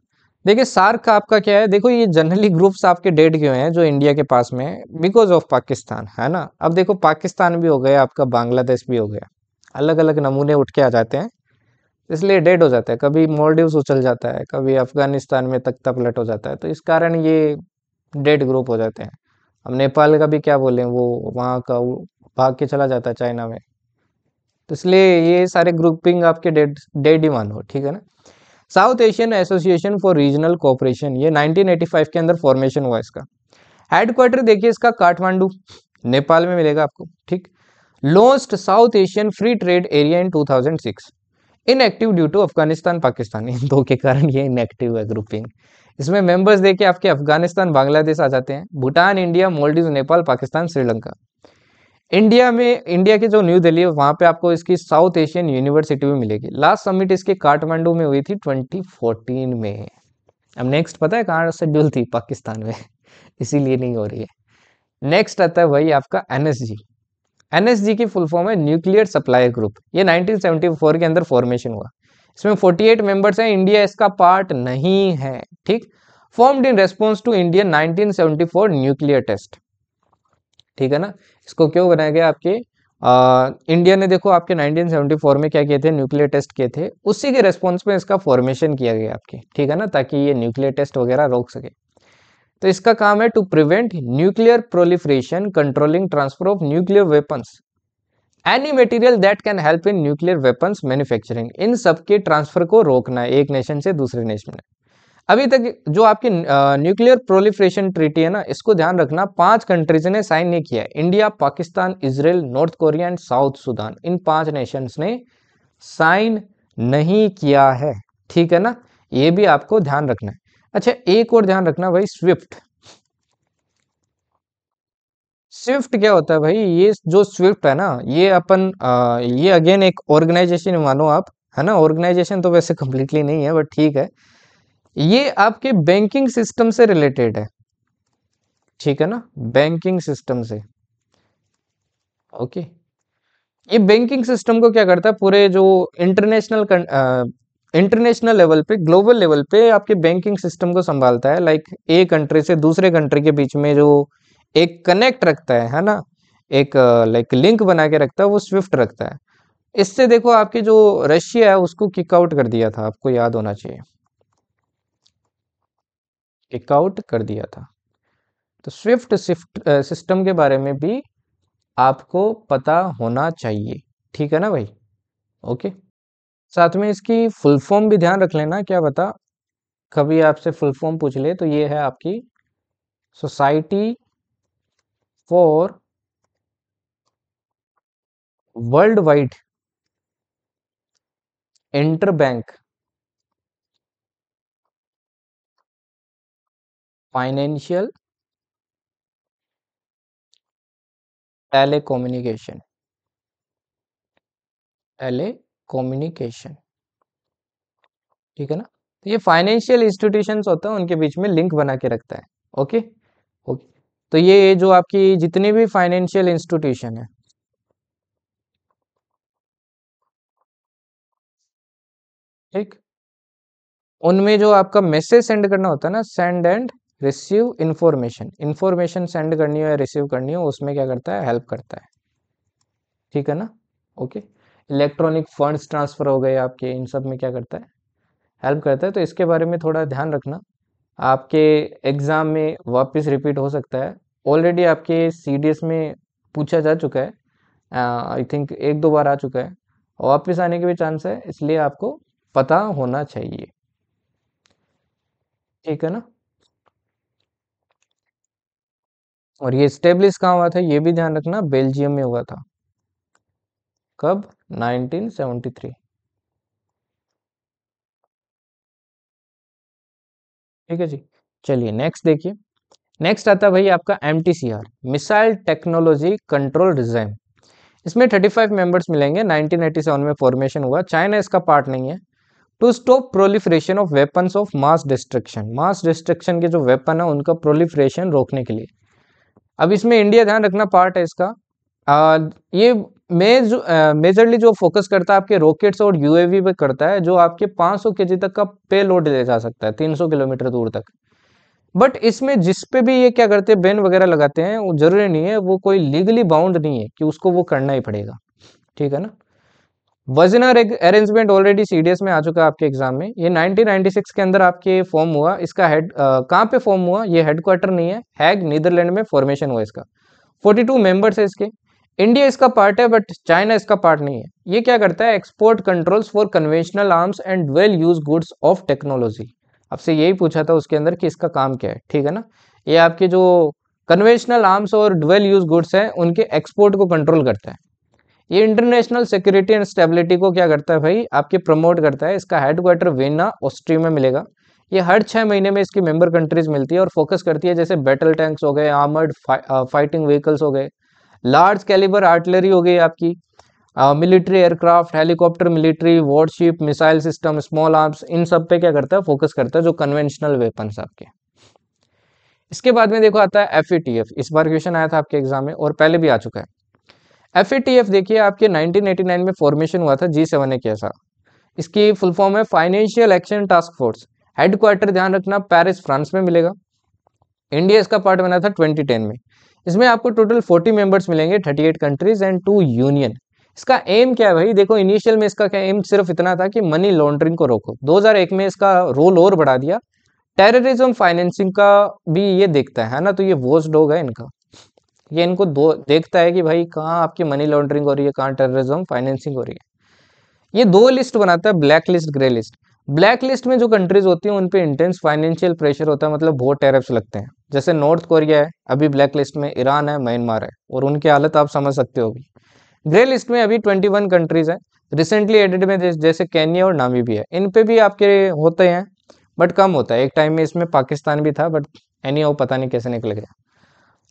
देखिए सार्क का आपका क्या है, देखो ये जनरली ग्रुप्स आपके डेड क्यों हैं जो इंडिया के पास में, बिकॉज ऑफ पाकिस्तान, है ना। अब देखो पाकिस्तान भी हो गया आपका, बांग्लादेश भी हो गया, अलग अलग नमूने उठ के आ जाते हैं, इसलिए डेड हो जाता है। कभी मालदीव्स उछल जाता है, कभी अफगानिस्तान में तख्ता पलट हो जाता है, तो इस कारण ये डेड ग्रुप हो जाते हैं। अब नेपाल का भी क्या बोले, वो वहाँ का वो भाग के चला जाता है चाइना में, तो इसलिए ये सारे ग्रुपिंग आपके डेड डेड ही मानो, ठीक है ना। South Asian association for regional cooperation, ये 1985 के अंदर फॉर्मेशन हुआ इसका। हेडक्वार्टर देखिए इसका काठमांडू, नेपाल में मिलेगा आपको, ठीक। Launched South Asian free trade area in 2006, inactive due to Afghanistan Pakistan, इन दो के कारण ये इनएक्टिव है ग्रुपिंग। इसमें मेंबर्स देखिए आपके अफगानिस्तान, बांग्लादेश आ जाते हैं, भूटान, इंडिया, मालदीव, नेपाल, पाकिस्तान, श्रीलंका। इंडिया में, इंडिया के जो न्यू दिल्ली है वहां पे आपको इसकी साउथ एशियन यूनिवर्सिटी भी मिलेगी। लास्ट समिट इसके काठमांडू में हुई थी 2014 में। अब नेक्स्ट पता है कहाँ शेड्यूल थी, पाकिस्तान में इसीलिए नहीं हो रही है। नेक्स्ट आता है वही आपका एनएसजी। एनएसजी की फुल फॉर्म है न्यूक्लियर सप्लायर ग्रुप, ये 1974 के अंदर फॉर्मेशन हुआ। इसमें 48 मेंबर्स हैं, इंडिया इसका पार्ट नहीं है, ठीक। Formed in response to Indian 1974 nuclear test, ठीक है ना। इसको क्यों बनाया गया आपके, इंडिया ने देखो आपके 1974 में क्या किए थे, न्यूक्लियर टेस्ट किए थे, उसी के रेस्पॉन्स में इसका फॉर्मेशन किया गया आपके, ठीक है ना, ताकि ये न्यूक्लियर टेस्ट वगैरह रोक सके। तो इसका काम है to prevent nuclear proliferation, controlling transfer of nuclear weapons, any material that can help in nuclear weapons manufacturing, इन सब के ट्रांसफर को रोकना है एक नेशन से दूसरे नेशन में। अभी तक जो आपकी न्यूक्लियर प्रोलिफरेशन ट्रीटी है ना, इसको ध्यान रखना, 5 कंट्रीज ने साइन नहीं किया है। India, Pakistan, Israel, north Korea and south Sudan, in 5 Nations ने साइन नहीं किया है। ठीक है ना, ये भी आपको ध्यान रखना है। अच्छा, एक और ध्यान रखना भाई, स्विफ्ट। स्विफ्ट क्या होता है भाई? ये जो स्विफ्ट है ना, ये अपन ये अगेन एक ऑर्गेनाइजेशन मानो आप, है ना। ऑर्गेनाइजेशन तो वैसे कंप्लीटली नहीं है, बट ठीक है, ये आपके बैंकिंग सिस्टम से रिलेटेड है। ठीक है ना, बैंकिंग सिस्टम से। ओके, ये बैंकिंग सिस्टम को क्या करता है, पूरे जो इंटरनेशनल इंटरनेशनल लेवल पे, ग्लोबल लेवल पे आपके बैंकिंग सिस्टम को संभालता है। लाइक एक कंट्री से दूसरे कंट्री के बीच में जो एक कनेक्ट रखता है ना, एक लाइक लिंक बना के रखता है, वो स्विफ्ट रखता है। इससे देखो, आपके जो रशिया है उसको किक आउट कर दिया था, आपको याद होना चाहिए, किक आउट कर दिया था। तो स्विफ्ट सिस्टम के बारे में भी आपको पता होना चाहिए। ठीक है ना भाई? ओके, साथ में इसकी फुल फॉर्म भी ध्यान रख लेना, क्या बता, कभी आपसे फुल फॉर्म पूछ ले तो ये है आपकी society for world wide inter bank financial telecommunication, telecommunication. ठीक है ना, तो ये फाइनेंशियल इंस्टीट्यूशंस होते हैं, उनके बीच में लिंक बना के रखता है। ओके, ओके, तो ये जो आपकी जितनी भी फाइनेंशियल इंस्टीट्यूशन है, ठीक, उनमें जो आपका मैसेज सेंड करना होता है ना, send and receive information, information send करनी हो या रिसीव करनी हो, उसमें क्या करता है, हेल्प करता है। ठीक है ना, ओके। इलेक्ट्रॉनिक फंड्स ट्रांसफर हो गए आपके, इन सब में क्या करता है, हेल्प करता है। तो इसके बारे में थोड़ा ध्यान रखना, आपके एग्जाम में वापस रिपीट हो सकता है। ऑलरेडी आपके सीडीएस में पूछा जा चुका है, आई थिंक 1-2 बार आ चुका है, और वापस आने के भी चांस है, इसलिए आपको पता होना चाहिए। ठीक है ना, और ये स्टेब्लिश कहाँ हुआ था, ये भी ध्यान रखना, बेल्जियम में हुआ था। कब? 1973। ठीक है जी, चलिए नेक्स्ट देखिए। नेक्स्ट आता है भाई आपका MTCR, missile technology control design. इसमें 35 मेंबर्स मिलेंगे, 1987 में फॉर्मेशन हुआ, चाइना इसका पार्ट नहीं है। To stop proliferation of weapons of mass destruction, mass destruction के जो वेपन है उनका प्रोलिफरेशन रोकने के लिए। अब इसमें इंडिया ध्यान रखना पार्ट है इसका। ये मेजरली जो फोकस करता है आपके रॉकेट्स और यूएवी पे करता है, जो आपके 500 केजी तक का पे लोड ले जा सकता है, 300 किलोमीटर दूर तक। बट इसमें जिस पे भी ये क्या करते हैं, बैन वगैरह लगाते हैं, वो जरूरी नहीं है, वो कोई लीगली बाउंड नहीं है कि उसको वो करना ही पड़ेगा। ठीक है ना, वजनर अरेंजमेंट ऑलरेडी सीडीएस में आ चुका है आपके एग्जाम में। ये 1996 के अंदर आपके फॉर्म हुआ, इसका हेड कहाँ पे फॉर्म हुआ, ये हेडक्वार्टर नहीं है, हैग नीदरलैंड में फॉर्मेशन हुआ इसका। 42 मेंबर्स है इसके। इंडिया इसका पार्ट है, बट चाइना इसका पार्ट नहीं है। ये क्या करता है, export controls for conventional arms and well use goods of technology. आपसे यही पूछा था उसके अंदर कि इसका काम क्या है। ठीक है ना, ये आपके जो कन्वेंशनल आर्म्स और ड्वेल यूज गुड्स हैं उनके एक्सपोर्ट को कंट्रोल करता है। ये इंटरनेशनल सिक्योरिटी एंड स्टेबिलिटी को क्या करता है भाई, आपके प्रमोट करता है। इसका हेडक्वार्टर वियना ऑस्ट्रिया में मिलेगा। ये हर 6 महीने में इसकी मेंबर कंट्रीज मिलती है और फोकस करती है, जैसे बैटल टैंक्स हो गए, आर्मर्ड फाइटिंग व्हीकल्स हो गए, लार्ज कैलिबर आर्टिलरी हो गई आपकी, military aircraft, helicopter, military warship, missile system, small arms, इन सब पे क्या करता है, फोकस करता है, जो कन्वेंशनल वेपन्स आपके। इसके बाद में देखो आता है FATF। इस बार क्वेश्चन आया था आपके एग्जाम में और पहले भी आ चुका है। FATF देखिए आपके 1989 में फॉर्मेशन हुआ था, G7 ने किया था। इसकी फुल फॉर्म है financial action task force. Headquarter ध्यान रखना पेरिस फ्रांस में मिलेगा। इंडिया इसका पार्ट बना था 2010 में। इसमें आपको टोटल 40 मेंबर्स मिलेंगे, 38 कंट्रीज एंड 2 यूनियन। इसका एम क्या है भाई, देखो इनिशियल में इसका क्या एम सिर्फ इतना था कि मनी लॉन्ड्रिंग को रोको। 2001 में इसका रोल और बढ़ा दिया, टेररिज्म फाइनेंसिंग का भी ये देखता है ना, तो ये वॉच डॉग है इनका। ये इनको दो देखता है कि भाई कहाँ आपकी मनी लॉन्ड्रिंग हो रही है, कहाँ टेररिज्म फाइनेंसिंग हो रही है। ये 2 लिस्ट बनाता है, black list, grey list. Black list में जो कंट्रीज होती हैं उन पे इंटेंस फाइनेंशियल प्रेशर होता है, मतलब बहुत टैरिफ्स लगते हैं। जैसे नॉर्थ कोरिया है अभी ब्लैक लिस्ट में, ईरान है, म्यांमार है, और उनकी हालत आप समझ सकते हो। ग्रे लिस्ट में अभी 21 कंट्रीज हैं, रिसेंटली एडेड में जैसे केन्या और नामीबिया, इन पे भी आपके होते हैं बट कम होता है। एक टाइम में इसमें पाकिस्तान भी था बट एनी पता नहीं कैसे निकल गया।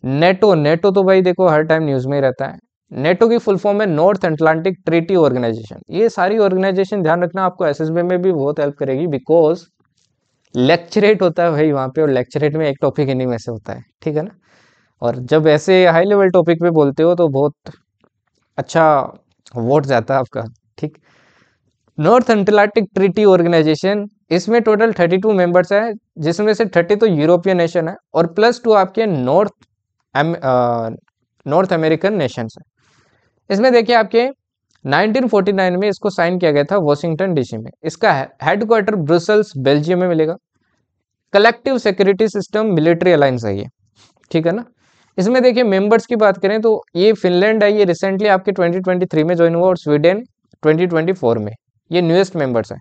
नेटो, नेटो तो भाई देखो हर टाइम न्यूज में ही रहता है। नेटो की फुल फॉर्म है नॉर्थ अटलांटिक ट्रीटी ऑर्गेनाइजेशन। ये सारी ऑर्गेनाइजेशन ध्यान रखना, आपको एसएसबी में भी बहुत हेल्प करेगी, बिकॉज लेक्चरेट होता है भाई वहाँ पे, और लेक्चरेट में एक टॉपिक इन्हीं में से होता है, ठीक है ना। और जब ऐसे हाई लेवल टॉपिक पे बोलते हो तो बहुत अच्छा वोट जाता है आपका, ठीक। नॉर्थ अटलांटिक ट्रीटी ऑर्गेनाइजेशन, इसमें टोटल 32 मेंबर्स है, जिसमें से 30 तो यूरोपियन नेशन है और +2 आपके नॉर्थ अमेरिकन नेशंस है। इसमें देखिए आपके 1949 में इसको साइन किया गया था वॉशिंगटन डीसी में। इसका हेडक्वार्टर ब्रुसेल्स बेल्जियम में मिलेगा। Collective security system military alliance है ये, ठीक है ना। इसमें देखिए मेंबर्स की बात करें तो ये फिनलैंड है, ये रिसेंटली आपके 2023 में ज्वाइन हुआ, और स्वीडन 2024 में, ये न्यूएस्ट मेंबर्स है।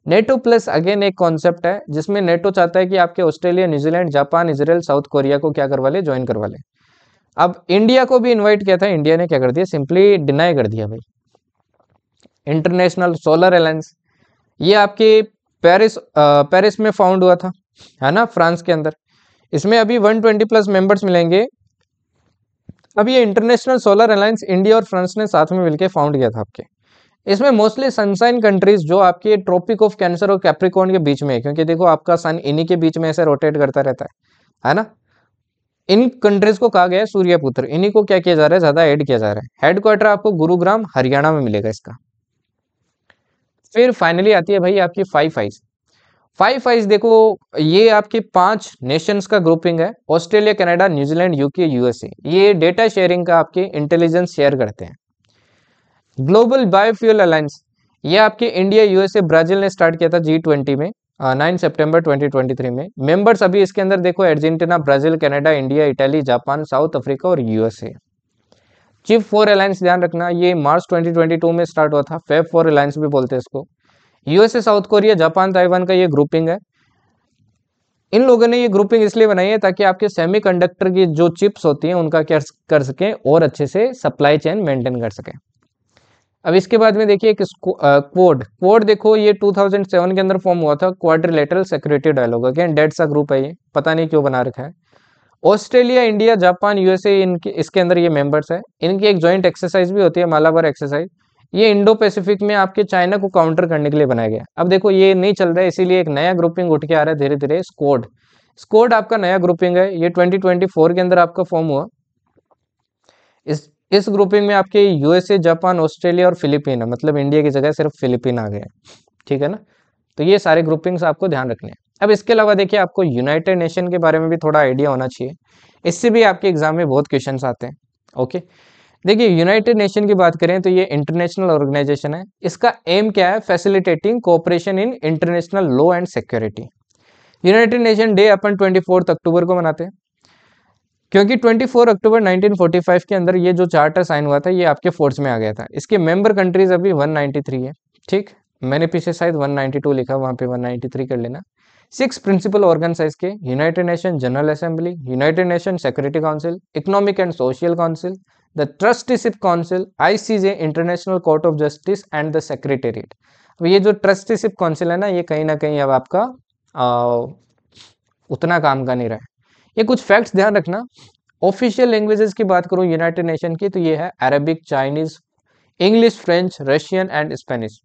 नेटो प्लस अगेन एक कॉन्सेप्ट है जिसमें नेटो चाहता है कि आपके Australia, New Zealand, Japan, Israel, south Korea को क्या करवा ले, ज्वाइन करवा ले। अब इंडिया को भी इनवाइट किया था, इंडिया ने क्या कर दिया, सिंपली डिनाई कर दिया भाई। इंटरनेशनल सोलर अलायंस, ये आपके पेरिस में फाउंड हुआ था, है ना, फ्रांस के अंदर। इसमें अभी 120+ मेंबर्स मिलेंगे। अब ये इंटरनेशनल सोलर अलायंस इंडिया और फ्रांस ने साथ में मिलकर फाउंड किया था आपके। इसमें मोस्टली सनसाइन कंट्रीज जो आपके ट्रॉपिक ऑफ कैंसर और कैप्रिकॉर्न के बीच में है, क्योंकि देखो आपका सन इन्हीं के बीच में ऐसे रोटेट करता रहता है ना। इन कंट्रीज को कहा गया है सूर्यपुत्र, इन्हीं को क्या किया जा रहा है, ज्यादा ऐड किया जा रहा है। हेडक्वार्टर आपको गुरुग्राम हरियाणा में मिलेगा इसका। फिर फाइनली आती है भाई आपकी फाइव आइज। फाइव आइज देखो, ये आपके 5 नेशंस का ग्रुपिंग है, Australia, Canada, New Zealand, UK, USA. ये डेटा शेयरिंग का आपके इंटेलिजेंस शेयर करते हैं। ग्लोबल बायोफ्यूल अलायंस, ये आपके इंडिया, यूएसए, ब्राजील ने स्टार्ट किया था G20 में 9 सितंबर 2023 में। मेंबर्स अभी इसके अंदर देखो Argentina, Brazil, Canada, India, Italy, Japan, south Africa और यूएसए। चिप 4 अलायंस ध्यान रखना, ये मार्च 2022 में स्टार्ट हुआ था, फेब 4 अलायंस भी बोलते हैं इसको। USA, south Korea, Japan, Taiwan का ये ग्रुपिंग है। इन लोगों ने ये ग्रुपिंग इसलिए बनाई है ताकि आपके सेमीकंडक्टर की जो चिप्स होती हैं उनका क्या कर सकें और अच्छे से सप्लाई चेन मेंटेन कर सकें। अब इसके बाद में देखिए एक क्वाड। क्वाड देखो ये 2007 के अंदर फॉर्म हुआ था, क्वाड्रिलेटरल सिक्योरिटी डायलॉग। अगेन डेट सा ग्रुप है, ये पता नहीं क्यों बना रखा है। ऑस्ट्रेलिया, इंडिया, जापान, यूएसए, इनके इसके अंदर ये मेंबर्स है। इनकी एक जॉइंट एक्सरसाइज भी होती है, मालाबार एक्सरसाइज। ये इंडो पैसिफिक में आपके चाइना को काउंटर करने के लिए बनाया गया। अब देखो ये नहीं चल रहा है, इसीलिए एक नया ग्रुपिंग उठ के आ रहा है धीरे धीरे, स्क्वाड। स्क्वाड आपका नया ग्रुपिंग है, ये 2024 के अंदर आपका फॉर्म हुआ। इस ग्रुपिंग में आपके यूएसए, जापान, ऑस्ट्रेलिया और फिलीपीन है, मतलब इंडिया की जगह सिर्फ फिलीपीन आ गया, ठीक है ना। तो ये सारे ग्रुपिंग्स आपको ध्यान रखने हैं। अब इसके अलावा देखिए आपको यूनाइटेड नेशन के बारे में भी थोड़ा आइडिया होना चाहिए, इससे भी आपके एग्जाम में बहुत क्वेश्चंस आते हैं। ओके, देखिए यूनाइटेड नेशन की बात करें तो ये इंटरनेशनल ऑर्गेनाइजेशन है। इसका एम क्या है, facilitating cooperation in international law and security. United Nation day अपन 24 अक्टूबर को मनाते हैं, क्योंकि 24 अक्टूबर 1945 के अंदर ये जो चार्टर साइन हुआ था ये आपके फोर्स में आ गया था। इसके मेंबर कंट्रीज अभी 193 है, ठीक। मैंने पीछे शायद 192 लिखा, वहां पे 193 कर लेना। 6 प्रिंसिपल ऑर्गन्स है इसके, United nation general assembly, United nation security council, economic and social council, the trusteeship council, ICJ international court of justice and the secretariat. अब ये जो ट्रस्टीशिप काउंसिल है ना, ये कहीं ना कहीं अब आपका उतना काम का नहीं रहा है। ये कुछ फैक्ट्स ध्यान रखना। ऑफिशियल लैंग्वेजेस की बात करूं यूनाइटेड नेशन की तो ये है Arabic, Chinese, English, French, Russian and Spanish.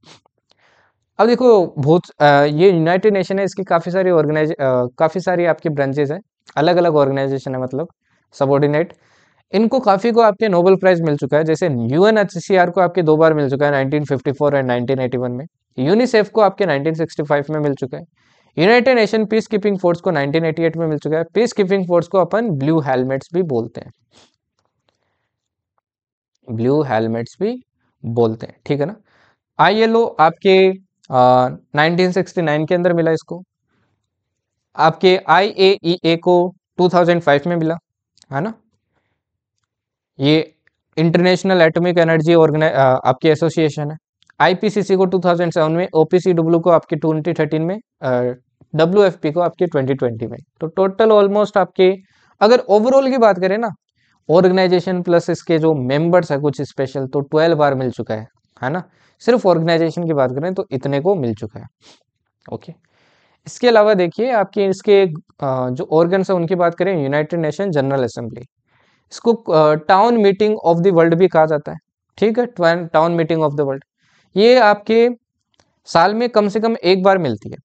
अब देखो बहुत ये यूनाइटेड नेशन है, इसकी काफी सारी आपकी ब्रांचेस हैं, अलग अलग ऑर्गेनाइजेशन है, मतलब सबऑर्डिनेट। इनको काफी को आपके नोबेल प्राइज मिल चुका है, जैसे यूएनएचसीआर को आपके 2 बार मिल चुका है, 1954 एंड 1981 में। यूनिसेफ को आपके 1965 में मिल चुका है। United nation peace keeping force को 1988 में मिल चुका है। पीस कीपिंग फोर्स को अपन ब्लू हेलमेट्स भी बोलते हैं, ब्लू हेलमेट्स भी बोलते हैं, ठीक है ना। आईएलओ आपके 1969 के अंदर मिला इसको। आपके आईएईए को 2005 में मिला, है ना। ये इंटरनेशनल एटॉमिक एनर्जी आपकी एसोसिएशन है। आईपीसीसी को 2007 में, ओपीसीडब्ल्यू को आपके 2013 में, डब्ल्यूएफपी को आपके 2020 में। तो टोटल ऑलमोस्ट आपके, अगर ओवरऑल की बात करें ना, ऑर्गेनाइजेशन प्लस इसके जो मेंबर्स है कुछ स्पेशल, तो 12 बार मिल चुका है ना। सिर्फ ऑर्गेनाइजेशन की बात करें तो इतने को मिल चुका है। ओके, इसके अलावा देखिए आपके इसके जो ऑर्गन्स है उनकी बात करें, यूनाइटेड नेशन जनरल असेंबली, इसको town meeting of the world भी कहा जाता है। ठीक है, town meeting of the world, ये आपके साल में कम से कम एक बार मिलती है।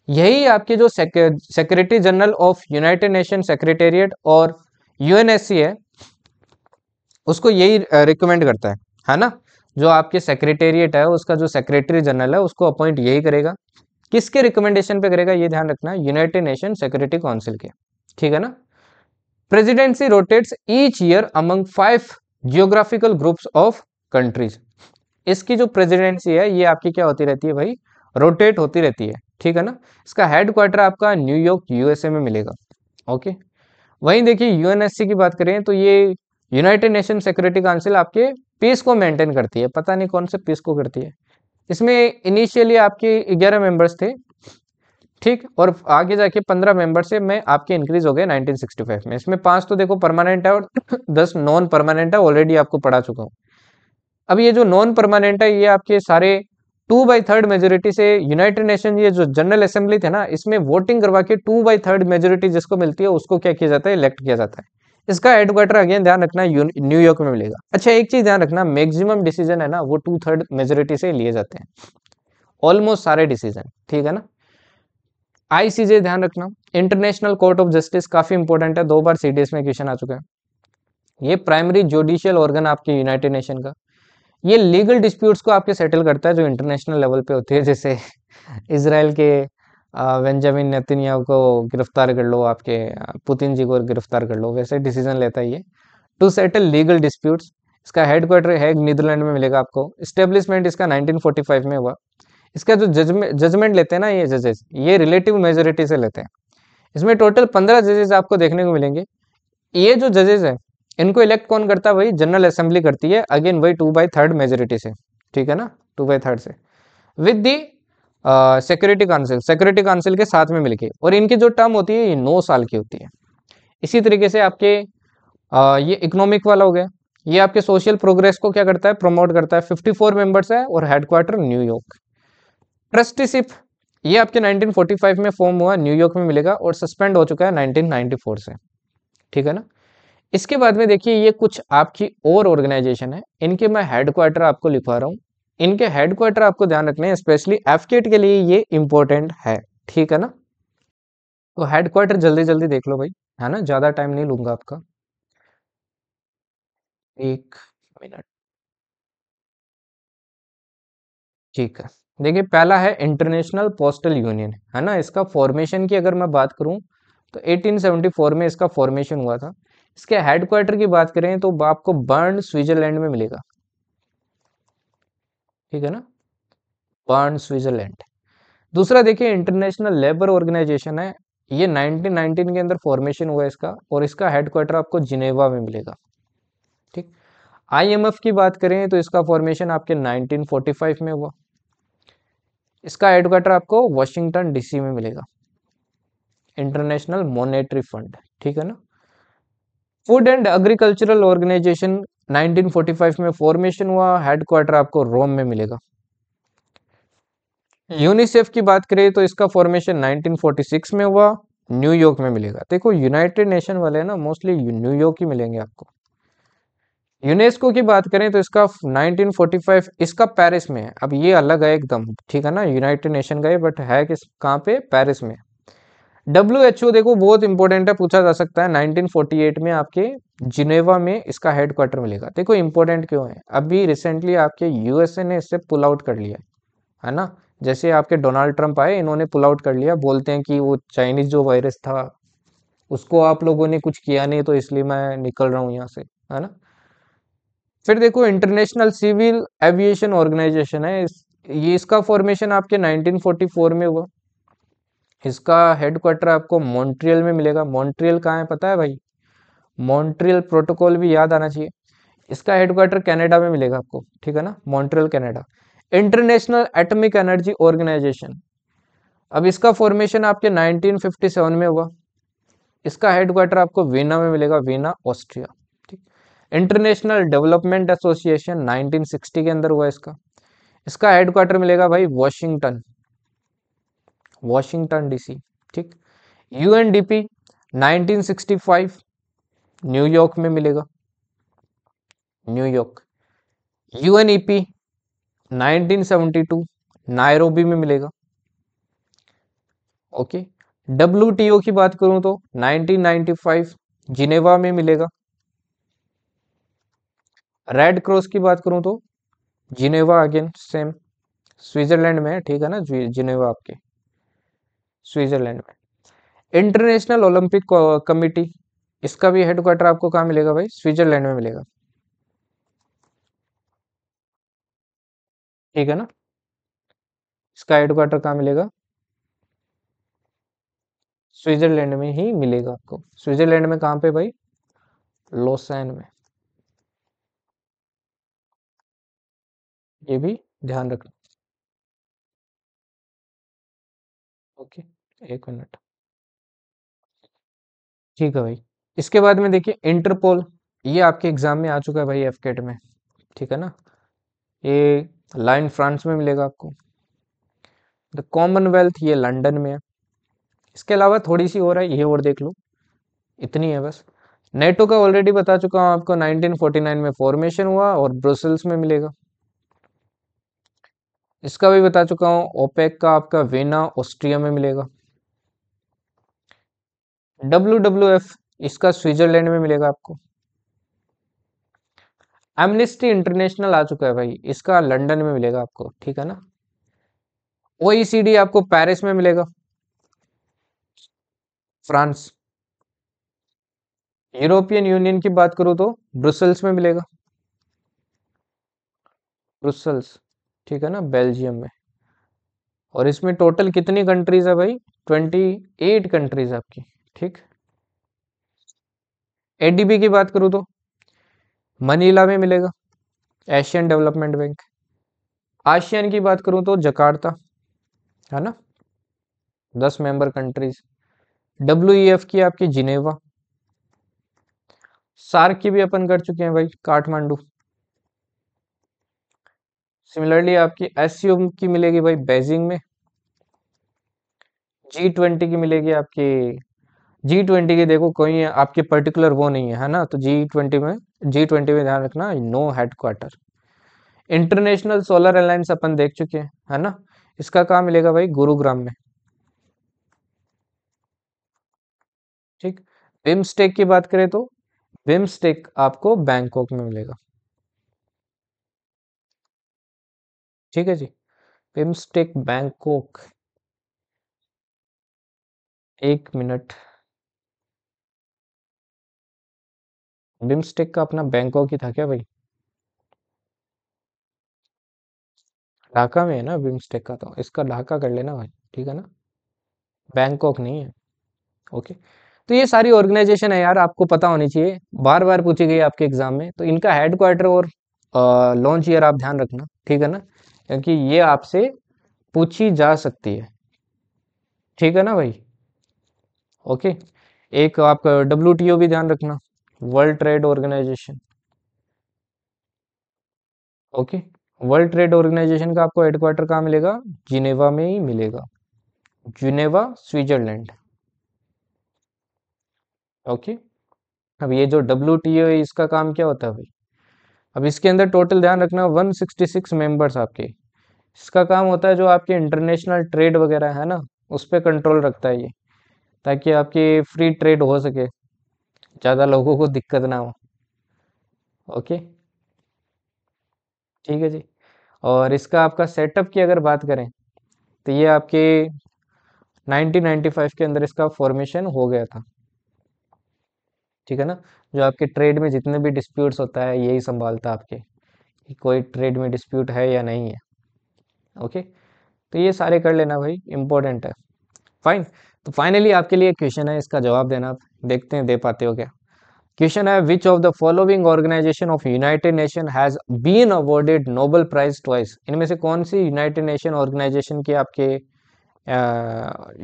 यही आपके जो secretary general of United nation secretariat और यूएनएससी है, उसको यही रिकमेंड करता है ना। जो आपके सेक्रेटेरिएट है उसका जो सेक्रेटरी जनरल है उसको अपॉइंट यही करेगा। किसके रिकमेंडेशन पे करेगा ये ध्यान रखना, यूनाइटेड नेशन सिक्योरिटी काउंसिल के। ठीक है ना। Presidency rotates each year among 5 geographical groups of countries. इसकी जो प्रेसिडेंसी है ये आपकी क्या होती रहती है भाई, रोटेट होती रहती है। ठीक है ना। इसका हेडक्वार्टर आपका न्यूयॉर्क यूएसए में मिलेगा। ओके, वहीं देखिए यूएनएससी की बात करें तो ये यूनाइटेड नेशन सिक्योरिटी काउंसिल आपके पीस को मेंटेन करती है। पता नहीं कौन से पीस को करती है। इसमें इनिशियली आपके 11 मेंबर्स थे, ठीक, और आगे जाके 15 मेंबर से में आपके इंक्रीज हो गए 1965 में। इसमें 5 तो देखो परमानेंट है और 10 नॉन परमानेंट है, ऑलरेडी आपको पढ़ा चुका हूँ। अब ये जो नॉन परमानेंट है ये आपके सारे 2/3 मेजोरिटी से यूनाइटेड नेशन, ये जो जनरल असेंबली थे ना, इसमें वोटिंग करवा के 2/3 मेजोरिटी जिसको मिलती है उसको क्या किया जाता है, इलेक्ट किया जाता है। इसका हेडक्वार्टर अगेन ध्यान रखना न्यूयॉर्क में मिलेगा। अच्छा, एक चीज ध्यान रखना, मैक्सिमम डिसीजन है ना वो 2/3 मेजोरिटी से लिए जाते हैं, ऑलमोस्ट सारे डिसीजन। ठीक है ना। आईसीजे ध्यान रखना, इंटरनेशनल कोर्ट ऑफ जस्टिस, काफी इंपॉर्टेंट है, 2 बार सीडीएस में क्वेश्चन आ चुका है। ये प्राइमरी जुडिशियल ऑर्गन आपके यूनाइटेड नेशन का, ये लीगल डिस्प्यूट्स को आपके सेटल करता है जो इंटरनेशनल लेवल पे होती है। जैसे इसराइल के बेंजामिन नेतन्याहू को गिरफ्तार कर लो, आपके पुतिन जी को गिरफ्तार कर लो, वैसे डिसीजन लेता है ये टू सेटल लीगल डिस्प्यूट्स। इसका हेडक्वार्टर है नीदरलैंड में मिलेगा आपको। स्टेब्लिशमेंट इसका 1945 में हुआ। इसका जो जजमेंट लेते हैं ना ये जजेस, ये रिलेटिव मेजोरिटी से लेते हैं। इसमें टोटल 15 जजेस आपको देखने को मिलेंगे। ये जो जजेस है इनको इलेक्ट कौन करता है, वही जनरल असेंबली करती है, अगेन वही 2/3 मेजोरिटी से। ठीक है ना, 2/3 से, विद दी सिक्योरिटी काउंसिल के साथ में मिलके। और इनकी जो टर्म होती है ये 9 साल की होती है। इसी तरीके से आपके ये इकोनॉमिक वाला हो गया, ये आपके सोशल प्रोग्रेस को क्या करता है, प्रमोट करता है। 54 मेंबर्स है और हेडक्वार्टर न्यूयॉर्क। ट्रस्टीशिप ये आपके 1945 में फॉर्म हुआ, न्यूयॉर्क में मिलेगा, और सस्पेंड हो चुका है 1994 से। ठीक है ना। इसके बाद में देखिए ये कुछ आपकी और ऑर्गेनाइजेशन है, इनके मैं हेडक्वार्टर आपको लिखवा रहा हूँ। इनके हेडक्वार्टर आपको ध्यान रखने हैं, स्पेशली एफकेट के लिए ये इंपॉर्टेंट है। ठीक है ना। तो हेडक्वार्टर जल्दी जल्दी देख लो भाई, है ना, ज्यादा टाइम नहीं लूंगा आपका। 1 मिनट। ठीक है, देखिए पहला है इंटरनेशनल पोस्टल यूनियन, है ना। इसका फॉर्मेशन की अगर मैं बात करूं तो 1874 में इसका फॉर्मेशन हुआ था। इसके हेडक्वार्टर की बात करें तो आपको बर्न स्विट्जरलैंड में मिलेगा। ठीक है ना, बर्न स्विट्जरलैंड। दूसरा देखिए इंटरनेशनल लेबर ऑर्गेनाइजेशन है, ये 1919 के अंदर फॉर्मेशन हुआ इसका, और इसका हेडक्वार्टर आपको जिनेवा में मिलेगा। ठीक। आईएमएफ की बात करें तो इसका फॉर्मेशन आपके 1945 में हुआ। इसका हेडक्वार्टर आपको वॉशिंगटन डीसी में मिलेगा, इंटरनेशनल मॉनेटरी फंड। ठीक है ना। फूड एंड एग्रीकल्चरल ऑर्गेनाइजेशन 1945 में फॉर्मेशन हुआ, हेडक्वार्टर आपको रोम में मिलेगा। यूनिसेफ की बात करें तो इसका फॉर्मेशन 1946 में हुआ, न्यूयॉर्क में मिलेगा। देखो यूनाइटेड नेशन वाले ना मोस्टली न्यूयॉर्क ही मिलेंगे आपको। यूनेस्को की बात करें तो इसका 1945 इसका पेरिस में है। अब ये अलग है एकदम, ठीक है ना, यूनाइटेड नेशन का है बट है किस कहाँ पे, पेरिस में। WHO देखो बहुत इंपॉर्टेंट है, पूछा जा सकता है। 1948 में आपके जिनेवा में इसका हेडक्वार्टर मिलेगा। देखो इंपॉर्टेंट क्यों है, अभी रिसेंटली आपके यूएसए ने इससे पुल आउट कर लिया है ना। जैसे आपके डोनाल्ड ट्रंप आए, इन्होंने पुल आउट कर लिया, बोलते हैं कि वो चाइनीज जो वायरस था उसको आप लोगों ने कुछ किया नहीं तो इसलिए मैं निकल रहा हूँ यहाँ से, है ना। फिर देखो इंटरनेशनल सिविल एविएशन ऑर्गेनाइजेशन है, ये इसका फॉर्मेशन आपके 1944 में हुआ। इसका हेडक्वार्टर आपको मॉन्ट्रियल में मिलेगा। मॉन्ट्रियल कहाँ है पता है भाई, मॉन्ट्रियल प्रोटोकॉल भी याद आना चाहिए। इसका हेडक्वार्टर कनाडा में मिलेगा आपको। ठीक है ना, Montreal Canada. International Atomic Energy Organisation, अब इसका फॉर्मेशन आपके 1957 में हुआ। इसका हेडक्वार्टर आपको वीना में मिलेगा, वीना ऑस्ट्रिया। ठीक। इंटरनेशनल डेवलपमेंट एसोसिएशन 1960 के अंदर हुआ इसका। इसका हेडक्वार्टर मिलेगा भाई वॉशिंगटन, वॉशिंगटन डीसी। ठीक। यूएनडीपी 1965 न्यूयॉर्क में मिलेगा, न्यूयॉर्क। यूएनईपी 1972 नायरोबी में मिलेगा। ओके। डब्ल्यूटीओ की बात करूं तो 1995 जिनेवा में मिलेगा। रेड क्रॉस की बात करूं तो जिनेवा अगेन सेम, स्विट्जरलैंड में है, ठीक है ना, जिनेवा आपके स्विट्जरलैंड में। इंटरनेशनल ओलंपिक कमिटी, इसका भी हेडक्वार्टर आपको कहाँ मिलेगा भाई, स्विट्जरलैंड में मिलेगा, ठीक है ना। इसका हेडक्वार्टर कहाँ मिलेगा, स्विट्जरलैंड में ही मिलेगा आपको। स्विट्जरलैंड में कहाँ पे भाई, लोसेन में। ये भी ध्यान रखना। ओके, एक मिनट, ठीक है भाई। इसके बाद में देखिए इंटरपोल, ये आपके एग्जाम में आ चुका है भाई एफकेट में, ठीक है ना। ये लाइन फ्रांस में मिलेगा आपको। द कॉमनवेल्थ ये लंदन में है। इसके अलावा थोड़ी सी और है, ये और देख लो, इतनी है बस। नेटो का ऑलरेडी बता चुका हूँ आपको, 1949 में फॉर्मेशन हुआ और ब्रुसेल्स में मिलेगा। इसका भी बता चुका हूँ, ओपेक का आपका वेना ऑस्ट्रिया में मिलेगा। WWF इसका स्विट्जरलैंड में मिलेगा आपको। एमनेस्टी इंटरनेशनल आ चुका है भाई, इसका लंदन में मिलेगा आपको, ठीक है ना। OECD आपको पेरिस में मिलेगा, फ्रांस। यूरोपियन यूनियन की बात करूँ तो ब्रुसेल्स में मिलेगा, ब्रुसेल्स, ठीक है ना, बेल्जियम में। और इसमें टोटल कितनी कंट्रीज है भाई, 28 कंट्रीज आपकी, ठीक। ADB की बात करूँ तो मनीला में मिलेगा, एशियन डेवलपमेंट बैंक। आसियान की बात करूँ तो जकार्ता, है ना, 10 मेंबर कंट्रीज। WEF की आपकी जिनेवा। सार्क की भी अपन कर चुके हैं भाई, काठमांडू। सिमिलरली आपकी SCO की मिलेगी भाई बेजिंग में। G20 की मिलेगी आपकी, G20 की देखो कोई आपके पर्टिकुलर वो नहीं है ना, तो G20 में ध्यान रखना, no headquarter. International solar alliance अपन देख चुके हैं, है ना। इसका कहाँ मिलेगा भाई, गुरुग्राम में, ठीक। बिम्स्टेक की बात करें तो बिम्स्टेक आपको बैंकॉक में मिलेगा, ठीक है जी। बिम्स्टेक बैंकॉक, एक मिनट। बिम्स्टेक का अपना बैंकॉक ही था क्या भाई, ढाका में है ना बिम्स्टेक का, तो इसका ढाका कर लेना भाई, ठीक है ना, बैंकॉक नहीं है। ओके। तो ये सारी ऑर्गेनाइजेशन है यार, आपको पता होनी चाहिए, बार बार पूछी गई आपके एग्जाम में, तो इनका हेडक्वार्टर और लॉन्च ईयर आप ध्यान रखना, ठीक है ना, क्योंकि ये आपसे पूछी जा सकती है, ठीक है ना भाई। ओके। एक आपका WTO भी ध्यान रखना, World Trade Organisation. Okay. World Trade Organisation का आपको हेडक्वार्टर कहाँ मिलेगा, जिनेवा में ही मिलेगा, जिनेवा स्विट्जरलैंड। ओके। अब ये जो WTO है, इसका काम क्या होता है भाई, अब इसके अंदर टोटल ध्यान रखना 166 मेंबर्स आपके। इसका काम होता है जो आपके इंटरनेशनल ट्रेड वगैरह है ना, उस पर कंट्रोल रखता है ये, ताकि आपकी फ्री ट्रेड हो सके, ज़्यादा लोगों को दिक्कत ना हो। ओके, ठीक है जी। और इसका आपका सेटअप की अगर बात करें, तो ये आपके 1995 के अंदर इसका फॉर्मेशन हो गया था, ठीक है ना। जो आपके ट्रेड में जितने भी डिस्प्यूट्स होता है, यही संभालता है आपके, कि कोई ट्रेड में डिस्प्यूट है या नहीं है। ओके। तो ये सारे कर लेना भाई, इंपॉर्टेंट है। फाइन। तो फाइनली आपके लिए क्वेश्चन है, इसका जवाब देना आप, देखते हैं दे पाते हो क्या। क्वेश्चन है which of the following organisation of United Nation has been awarded Nobel Prize twice, इनमें से कौन सी यूनाइटेड नेशन ऑर्गेनाइजेशन की आपके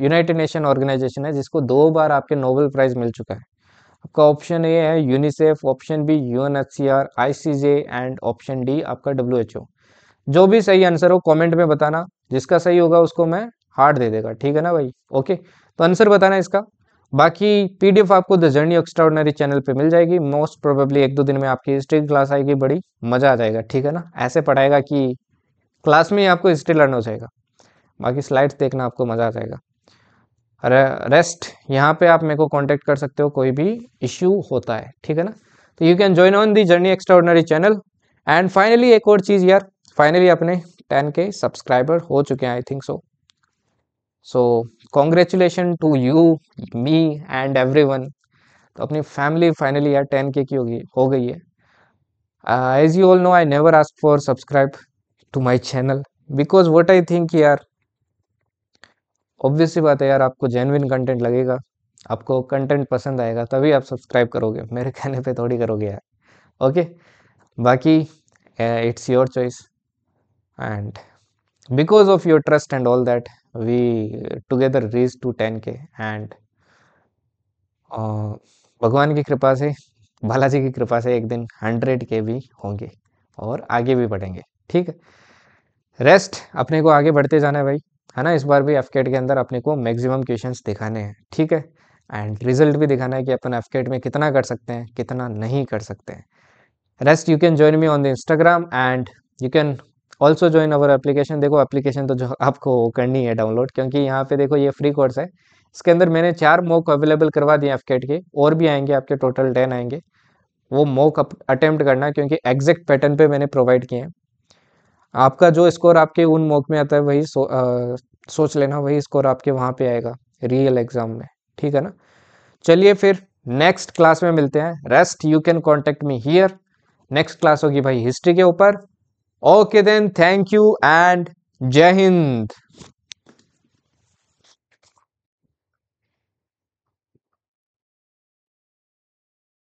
यूनाइटेड नेशन ऑर्गेनाइजेशन है जिसको 2 बार आपके नोबेल प्राइज मिल चुका है? आपका ऑप्शन ए है UNICEF, option B UNHCR, ICJ and option D आपका डब्ल्यूएचओ। जो भी सही आंसर हो कमेंट में बताना, जिसका सही होगा उसको मैं हार्ट दे देगा, ठीक है ना भाई? ओके, तो आंसर बताना इसका। बाकी पीडीएफ आपको द जर्नी एक्स्ट्राऑर्डिनरी चैनल पे मिल जाएगी। मोस्ट प्रोबेबली 1-2 दिन में आपकी हिस्ट्री की क्लास आएगी, बड़ी मजा आ जाएगा, ठीक है ना? ऐसे पढ़ाएगा कि क्लास में ही आपको हिस्ट्री लर्न हो जाएगा, बाकी स्लाइड्स देखना आपको मजा आ जाएगा। रेस्ट यहाँ पे आप मेरे को कांटेक्ट कर सकते हो कोई भी इश्यू होता है, ठीक है ना? तो you can join on the journey extraordinary channel. And finally एक और चीज़ यार, फाइनली अपने 10K सब्सक्राइबर हो चुके हैं, I think so. So congratulation to you, me and everyone. तो अपनी फैमिली फाइनली यार 10K की हो गई है। As you all know I never ask for subscribe to my channel because what I think यार, ऑब्वियस सी बात है यार, आपको जेन्युइन कंटेंट लगेगा, आपको कंटेंट पसंद आएगा तभी आप सब्सक्राइब करोगे, मेरे कहने पे थोड़ी करोगे यार। ओके, बाकी it's your choice and because of your trust and all that we together reach to 10K and भगवान की कृपा से, बालाजी की कृपा से एक दिन 100K भी होंगे और आगे भी बढ़ेंगे, ठीक है? रेस्ट अपने को आगे बढ़ते जाना है भाई, है ना? इस बार भी एफकेट के अंदर अपने को मैक्सिमम क्वेश्चंस दिखाने हैं, ठीक है? एंड रिजल्ट भी दिखाना है कि अपन एफकेट में कितना कर सकते हैं, कितना नहीं कर सकते हैं। Rest you can join me on the Instagram and you can also join our application. देखो एप्लीकेशन तो जो आपको करनी है डाउनलोड, क्योंकि यहाँ पे देखो ये फ्री कोर्स है, इसके अंदर मैंने 4 मॉक अवेलेबल करवा दिए एफकेट के, और भी आएंगे आपके, टोटल 10 आएंगे। वो मॉक अटेम्प्ट करना, क्योंकि एग्जैक्ट पैटर्न पे मैंने प्रोवाइड किए हैं। आपका जो स्कोर आपके उन मॉक में आता है वही सोच लेना, वही स्कोर आपके वहाँ पे आएगा रियल एग्जाम में, ठीक है ना? चलिए फिर नेक्स्ट क्लास में मिलते हैं। Rest you can contact me here. Next class होगी भाई हिस्ट्री के ऊपर। Okay then, thank you and जय हिंद।